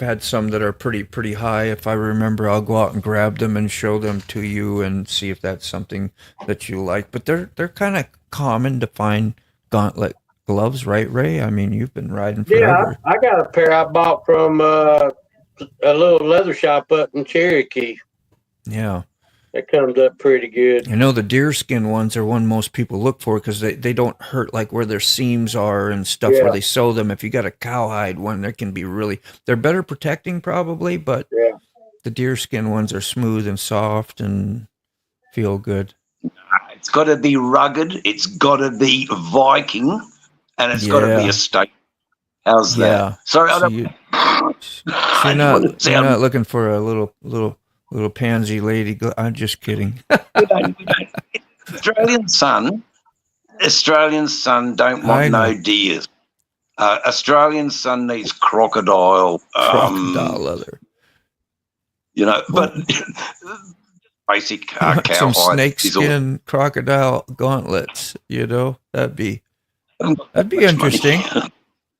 [SPEAKER 2] had some that are pretty high. If I remember, I'll go out and grab them and show them to you and see if that's something that you like. But they're kind of common to find gauntlet gloves, right, Ray? I mean, you've been riding forever.
[SPEAKER 7] Yeah, I got a pair I bought from a little leather shop up in Cherokee.
[SPEAKER 2] Yeah.
[SPEAKER 7] It comes up pretty good.
[SPEAKER 2] The deerskin ones are one most people look for because they don't hurt like where their seams are and stuff where they sew them. If you got a cowhide one, there can be they're better protecting probably, but the deerskin ones are smooth and soft and feel good.
[SPEAKER 5] It's got to be rugged. It's got to be Viking, and it's got to be a state. How's that? Sorry, I
[SPEAKER 2] So
[SPEAKER 5] don't.
[SPEAKER 2] you're not looking for a little pansy lady. I'm just kidding.
[SPEAKER 5] we don't. Australian Sun don't want no deers. Australian Sun needs crocodile.
[SPEAKER 2] Crocodile leather.
[SPEAKER 5] You know, but basic cowhide.
[SPEAKER 2] Some snakeskin crocodile gauntlets. You know, that'd be interesting.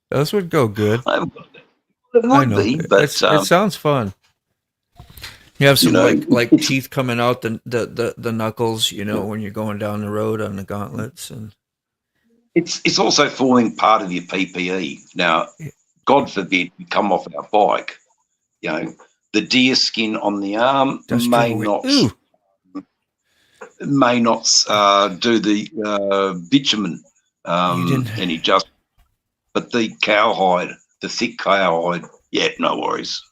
[SPEAKER 2] Those would go good.
[SPEAKER 5] I know, but
[SPEAKER 2] it sounds fun. You have some like teeth coming out the knuckles, you know, when you're going down the road on the gauntlets, and
[SPEAKER 5] it's also forming part of your PPE. Now, God forbid we come off our bike, you know, the deer skin on the arm may not do the bitumen any justice, but the cowhide, the thick cowhide, no worries.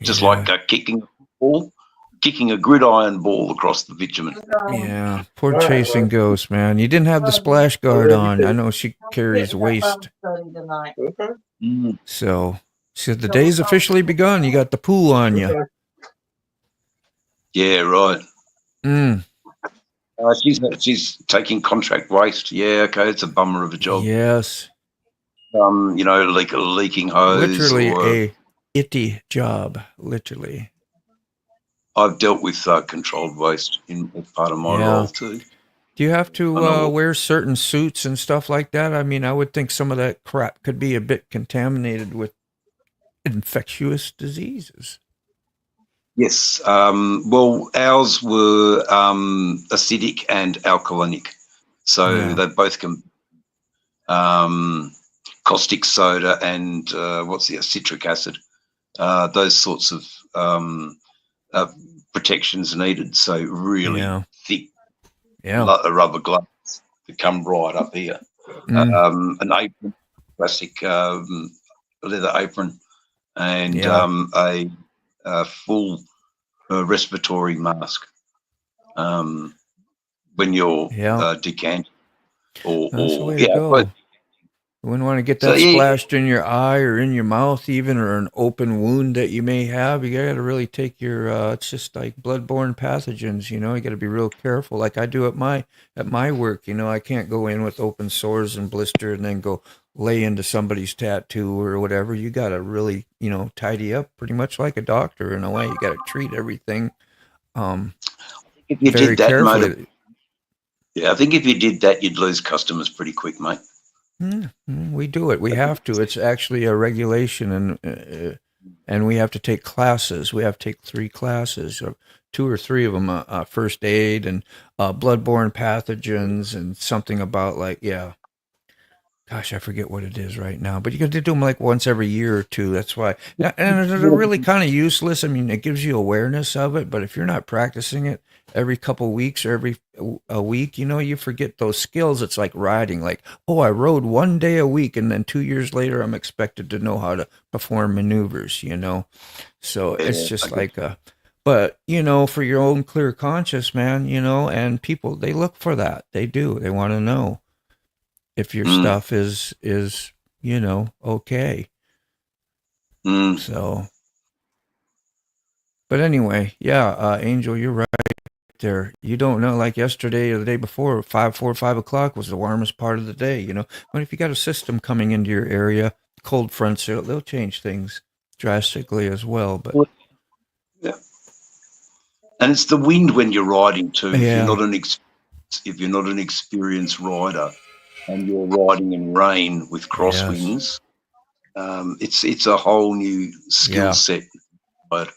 [SPEAKER 5] Just like kicking a gridiron ball across the bitumen.
[SPEAKER 2] Yeah, poor chasing ghost, man. You didn't have the splash guard on. I know she carries waist. So she said the day's officially begun. You got the pool on you.
[SPEAKER 5] Yeah, right. She's taking contract waste. Yeah, okay, it's a bummer of a job.
[SPEAKER 2] Yes.
[SPEAKER 5] You know, like a leaking hose.
[SPEAKER 2] Literally a itty job. Literally.
[SPEAKER 5] I've dealt with controlled waste in part of my role too.
[SPEAKER 2] Do you have to wear certain suits and stuff like that? I mean, I would think some of that crap could be a bit contaminated with infectious diseases.
[SPEAKER 5] Yes. Well, ours were acidic and alkalinic. So they both can caustic soda and citric acid. Those sorts of protections needed. So really thick rubber gloves that come right up here. An apron, plastic leather apron, and a full respiratory mask when you're decanting.
[SPEAKER 2] You wouldn't want to get that splashed in your eye or in your mouth even, or an open wound that you may have. You got to really take your, it's just like bloodborne pathogens, you know, you got to be real careful. Like I do at my work, you know, I can't go in with open sores and blister and then go lay into somebody's tattoo or whatever. You got to really, you know, tidy up pretty much like a doctor in a way. You got to treat everything
[SPEAKER 5] if you
[SPEAKER 2] very
[SPEAKER 5] did that,
[SPEAKER 2] carefully.
[SPEAKER 5] I think if you did that, you'd lose customers pretty quick, mate.
[SPEAKER 2] We do it. We have to. It's actually a regulation, and we have to take classes. We have to take 3 classes, or 2 or 3 of them. First aid and bloodborne pathogens, and something about gosh, I forget what it is right now. But you got to do them like once every year or 2. That's why, and they're really kind of useless. I mean, it gives you awareness of it, but if you're not practicing it every couple weeks or every a week, you know, you forget those skills. It's like riding. Like, oh, I rode 1 day a week, and then 2 years later, I'm expected to know how to perform maneuvers. You know, so it's just but you know, for your own clear conscience, man. You know, and people, they look for that. They do. They want to know if your stuff is you know, okay. So, but anyway, Angel, you're right there. You don't know, like yesterday or the day before, 5 o'clock was the warmest part of the day, you know. But if you got a system coming into your area, cold fronts, they'll change things drastically as well. But
[SPEAKER 5] and it's the wind when you're riding too. If you're not an experienced rider and you're riding in rain with crosswinds, it's a whole new skill set. But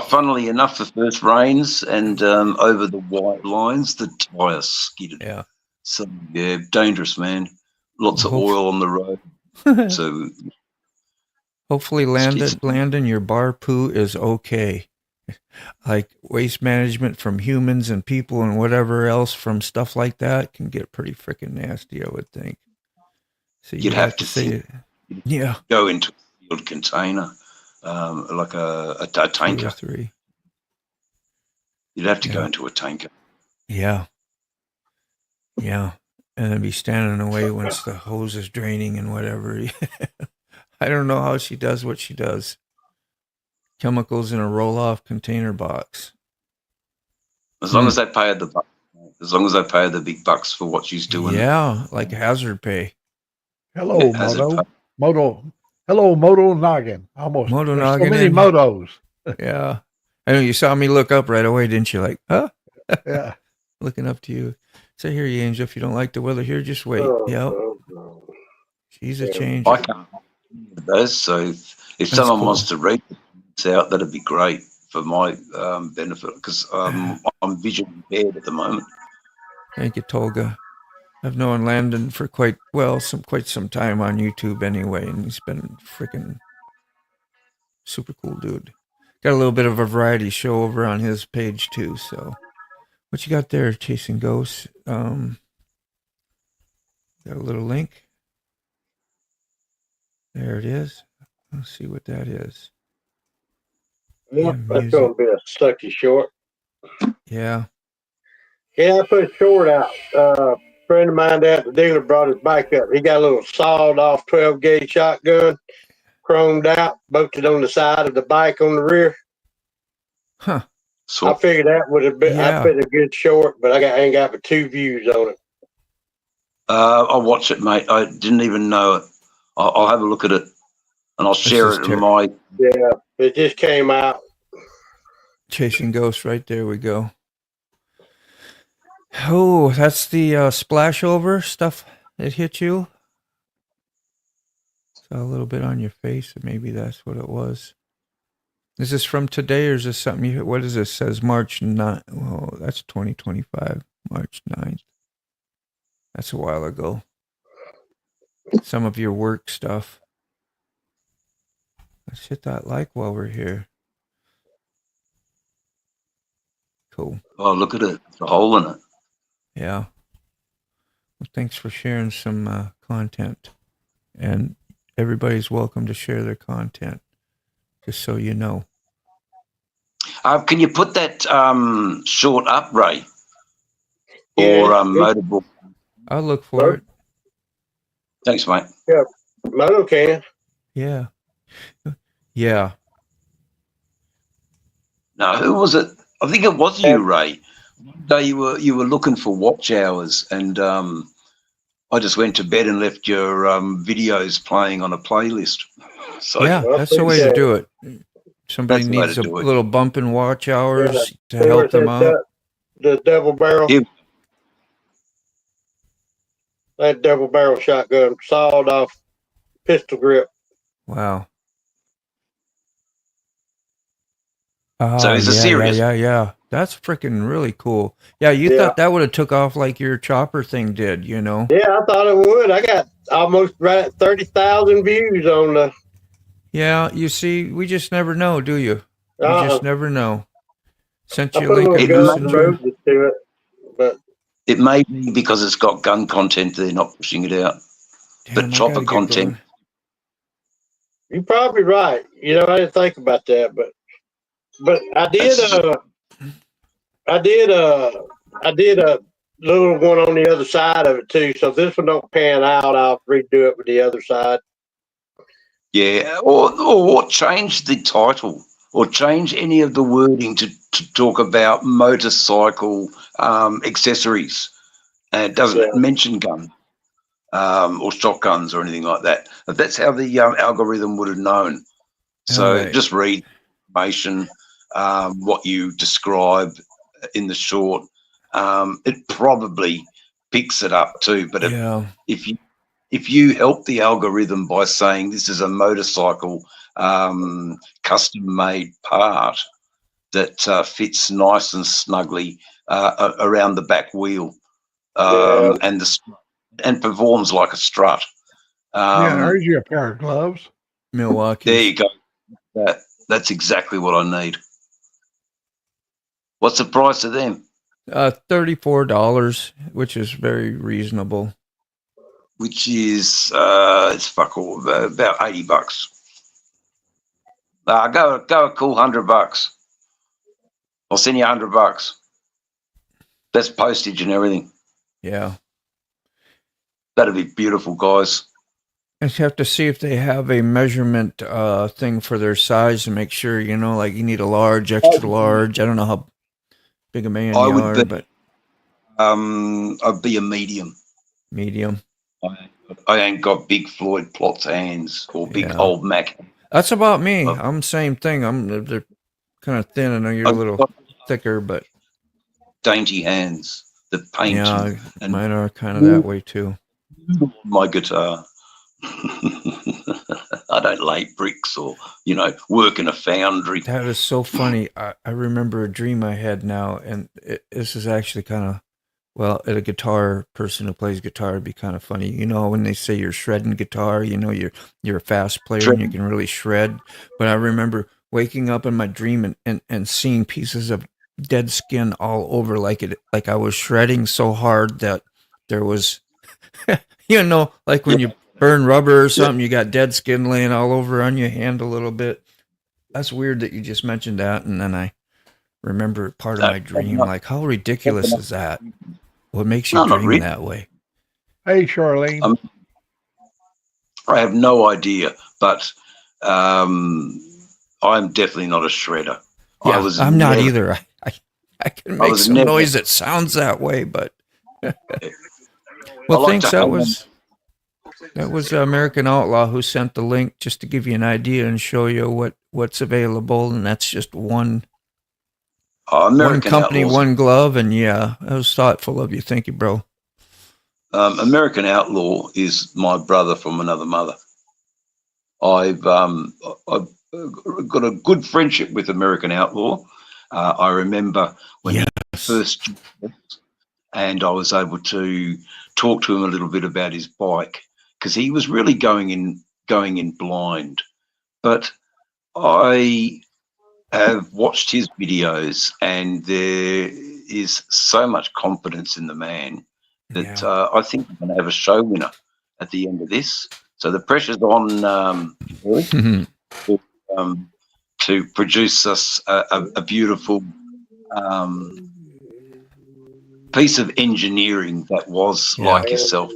[SPEAKER 5] funnily enough, the first rains and over the white lines, the tyre skidded.
[SPEAKER 2] Yeah.
[SPEAKER 5] So dangerous, man. Lots of oil on the road. So
[SPEAKER 2] hopefully, Landon, your bar poo is okay. Like waste management from humans and people and whatever else from stuff like that can get pretty freaking nasty, I would think. So
[SPEAKER 5] you'd have to think, go into a sealed container, like a tanker.
[SPEAKER 2] 2 or 3.
[SPEAKER 5] You'd have to go into a tanker.
[SPEAKER 2] Yeah. and then be standing away once the hose is draining and whatever. I don't know how she does what she does. Chemicals in a roll-off container box.
[SPEAKER 5] As long as they pay her the bucks, as long as they pay her the big bucks for what she's doing.
[SPEAKER 2] Yeah, like hazard pay.
[SPEAKER 1] Hello,
[SPEAKER 5] Yeah, hazard
[SPEAKER 1] Moto.
[SPEAKER 5] pay.
[SPEAKER 1] Moto. Hello, Moto Noggin. Almost.
[SPEAKER 2] Moto
[SPEAKER 1] There's
[SPEAKER 2] Noggin
[SPEAKER 1] so many
[SPEAKER 2] in.
[SPEAKER 1] Motos.
[SPEAKER 2] Yeah. I know you saw me look up right away, didn't you? Like, huh?
[SPEAKER 1] Yeah.
[SPEAKER 2] Looking up to you. So here you, Angel. If you don't like the weather here, just wait. Yep. She's a change.
[SPEAKER 5] I can't read those, so if someone wants to read this out, that'd be great for my benefit, because I'm visually impaired at the moment.
[SPEAKER 2] Thank you, Tolga. I've known Landon for quite some time on YouTube anyway, and he's been freaking super cool dude. Got a little bit of a variety show over on his page too. So, what you got there, Chasing Ghosts? Got a little link. There it is. Let's see what that is.
[SPEAKER 7] Yeah, that's going to be a sucky short.
[SPEAKER 2] Yeah.
[SPEAKER 7] Yeah, I put a short out. A friend of mine at the dealer brought his bike up. He got a little sawed off 12 gauge shotgun, chromed out, bolted on the side of the bike on the rear.
[SPEAKER 2] Huh.
[SPEAKER 5] So
[SPEAKER 7] I figured that would have been,
[SPEAKER 2] Yeah.
[SPEAKER 7] I put a good short, but I ain't got but 2 views on it.
[SPEAKER 5] I'll watch it, mate. I didn't even know it. I'll have a look at it, and I'll share it in my.
[SPEAKER 7] Yeah, it just came out.
[SPEAKER 2] Chasing Ghosts, right there we go. Oh, that's the splash over stuff that hit you. Saw a little bit on your face, maybe that's what it was. Is this from today, or is this something you? What is this? Says March 9th. Oh, that's 2025, March 9th. That's a while ago. Some of your work stuff. Let's hit that like while we're here. Cool.
[SPEAKER 5] Oh, look at it. There's a hole in it.
[SPEAKER 2] Yeah. Well, thanks for sharing some content. And everybody's welcome to share their content, just so you know.
[SPEAKER 5] Can you put that short up, Ray?
[SPEAKER 7] Yeah,
[SPEAKER 5] Or Motorbook?
[SPEAKER 2] I'll look for it.
[SPEAKER 5] Thanks, mate.
[SPEAKER 7] Yeah, Moto can.
[SPEAKER 2] Yeah. Yeah.
[SPEAKER 5] No, who was it? I think it was you, Ray. One day you were looking for watch hours, and I just went to bed and left your videos playing on a playlist. So
[SPEAKER 2] Yeah, that's the way to do it. Somebody
[SPEAKER 5] That's the way
[SPEAKER 2] needs
[SPEAKER 5] to
[SPEAKER 2] a
[SPEAKER 5] do it.
[SPEAKER 2] little bump and watch hours to
[SPEAKER 7] There
[SPEAKER 2] help
[SPEAKER 7] was
[SPEAKER 2] them
[SPEAKER 7] that
[SPEAKER 2] out.
[SPEAKER 7] The double barrel.
[SPEAKER 5] Yeah.
[SPEAKER 7] That double barrel shotgun, sawed off pistol grip.
[SPEAKER 2] Wow.
[SPEAKER 5] So it's a serious.
[SPEAKER 2] Yeah. That's freaking really cool. Yeah, you thought that would have took off like your chopper thing did, you know?
[SPEAKER 7] Yeah, I thought it would. I got almost right at 30,000 views on the.
[SPEAKER 2] Yeah, you see, we just never know, do you? You just never know. Sent
[SPEAKER 7] I
[SPEAKER 2] you a
[SPEAKER 7] put a
[SPEAKER 2] link
[SPEAKER 7] little
[SPEAKER 2] in
[SPEAKER 7] gun
[SPEAKER 2] Messenger.
[SPEAKER 7] roses to it, but
[SPEAKER 5] It may be because it's got gun content, they're not pushing it out.
[SPEAKER 2] Damn,
[SPEAKER 5] But
[SPEAKER 2] I
[SPEAKER 5] chopper
[SPEAKER 2] gotta get
[SPEAKER 5] content.
[SPEAKER 2] going.
[SPEAKER 7] you're probably right. You know, I didn't think about that, but I did. I did a little one on the other side of it too. So if this one don't pan out, I'll redo it with the other side.
[SPEAKER 5] Yeah, or change the title, or change any of the wording to talk about motorcycle accessories. And it doesn't mention guns or shotguns or anything like that. But that's how the algorithm would have known. So
[SPEAKER 2] Alright.
[SPEAKER 5] just read information, what you describe in the short. It probably picks it up too. But
[SPEAKER 2] Yeah.
[SPEAKER 5] if you help the algorithm by saying this is a motorcycle custom-made part that fits nice and snugly around the back wheel and performs like a strut.
[SPEAKER 1] Yeah, there's you a pair of gloves.
[SPEAKER 2] Milwaukee.
[SPEAKER 5] There you go. That's exactly what I need. What's the price of them?
[SPEAKER 2] $34, which is very reasonable.
[SPEAKER 5] Which is it's fuck all about $80. Go a cool $100. I'll send you $100. That's postage and everything.
[SPEAKER 2] Yeah.
[SPEAKER 5] That'd be beautiful, guys.
[SPEAKER 2] I just have to see if they have a measurement thing for their size to make sure, like you need a large, extra large. I don't know how big a man
[SPEAKER 5] I
[SPEAKER 2] you
[SPEAKER 5] would
[SPEAKER 2] are,
[SPEAKER 5] be-
[SPEAKER 2] but
[SPEAKER 5] I'd be a medium.
[SPEAKER 2] medium.
[SPEAKER 5] I ain't got big Floyd Plotz hands or big
[SPEAKER 2] Yeah.
[SPEAKER 5] old Mac.
[SPEAKER 2] That's about me. I'm same thing. They're kind of thin. I know you're a little thicker, but
[SPEAKER 5] Dainty hands that paint
[SPEAKER 2] yeah,
[SPEAKER 5] and
[SPEAKER 2] mine are kind of that way too.
[SPEAKER 5] my guitar. I don't lay bricks or, work in a foundry.
[SPEAKER 2] That is so funny. I remember a dream I had now, and this is actually kind of, a guitar person who plays guitar would be kind of funny. You know, when they say you're shredding guitar, you're a fast player and you can really shred. But I remember waking up in my dream and seeing pieces of dead skin all over, like I was shredding so hard that there was, like when you burn rubber or something, you got dead skin laying all over on your hand a little bit. That's weird that you just mentioned that, and then I remember part of my dream. Like, how ridiculous is that? What makes you dream that way?
[SPEAKER 1] Hey, Charlene.
[SPEAKER 5] I have no idea, but I'm definitely not a shredder.
[SPEAKER 2] Yeah, I'm not either. I can make some noise that sounds that way, but well, thanks. That was American Outlaw who sent the link just to give you an idea and show you what's available, and that's just one company,
[SPEAKER 5] Outlaws.
[SPEAKER 2] one glove, and yeah, that was thoughtful of you. Thank you, bro.
[SPEAKER 5] American Outlaw is my brother from another mother. I've got a good friendship with American Outlaw. I remember when he first, and I was able to talk to him a little bit about his bike because he was really going in blind. But I have watched his videos, and there is so much confidence in the man that I think we're going to have a show winner at the end of this. So the pressure's on to produce us a beautiful piece of engineering that was like yourself,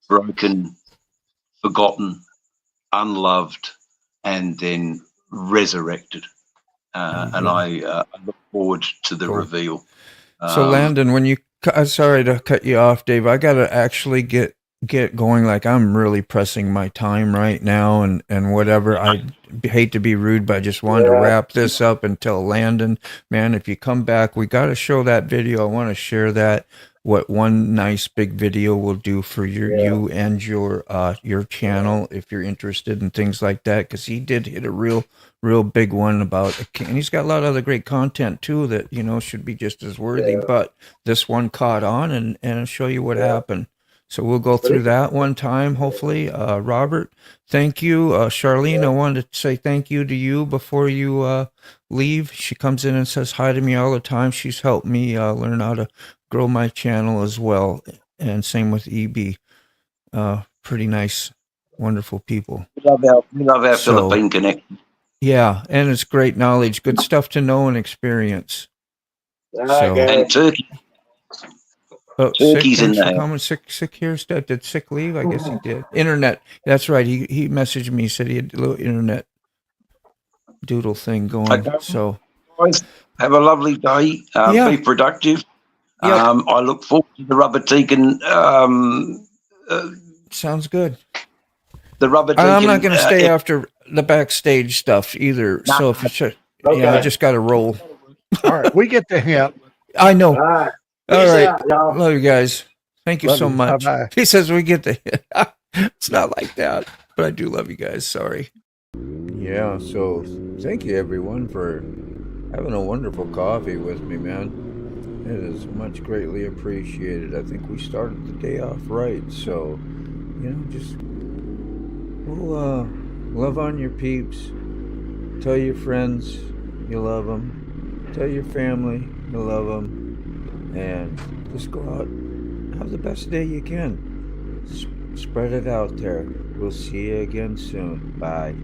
[SPEAKER 5] broken, forgotten, unloved, and then resurrected. And I look forward to the reveal.
[SPEAKER 2] So Landon, when you, sorry to cut you off, Dave, I got to actually get going. Like, I'm really pressing my time right now, and whatever. I hate to be rude, but I just wanted to wrap this up and tell Landon, man, if you come back, we got to show that video. I want to share that. What one nice big video will do for you and your channel, if you're interested in things like that, because he did hit a real big one about, and he's got a lot of other great content too that should be just as worthy. But this one caught on, and I'll show you what happened. So we'll go through that one time, hopefully. Robert, thank you. Charlene, I wanted to say thank you to you before you leave. She comes in and says hi to me all the time. She's helped me learn how to grow my channel as well. And same with EB. Pretty nice, wonderful people.
[SPEAKER 5] We love our Philippine connection.
[SPEAKER 2] Yeah, and it's great knowledge. Good stuff to know and experience.
[SPEAKER 5] And Turkey.
[SPEAKER 2] Turkey's in there. Sick here. Did Sick leave? I guess he did. Internet. That's right. He messaged me. Said he had a little internet doodle thing going. So
[SPEAKER 5] have a lovely day. Be productive. I look forward to the Rubber Deacon.
[SPEAKER 2] Sounds good.
[SPEAKER 5] The Rubber Deacon.
[SPEAKER 2] I'm not going to stay after the backstage stuff either. So if you should, I just got to roll.
[SPEAKER 1] All right, we get the hint.
[SPEAKER 2] I know. All right. Love you guys. Thank you so much.
[SPEAKER 1] Bye-bye.
[SPEAKER 2] He says we get the it's not like that, but I do love you guys. Sorry. Yeah, so thank you everyone for having a wonderful coffee with me, man. It is much greatly appreciated. I think we started the day off right. So, just we'll love on your peeps. Tell your friends you love them. Tell your family you love them. And just go out, have the best day you can. Spread it out there. We'll see you again soon. Bye.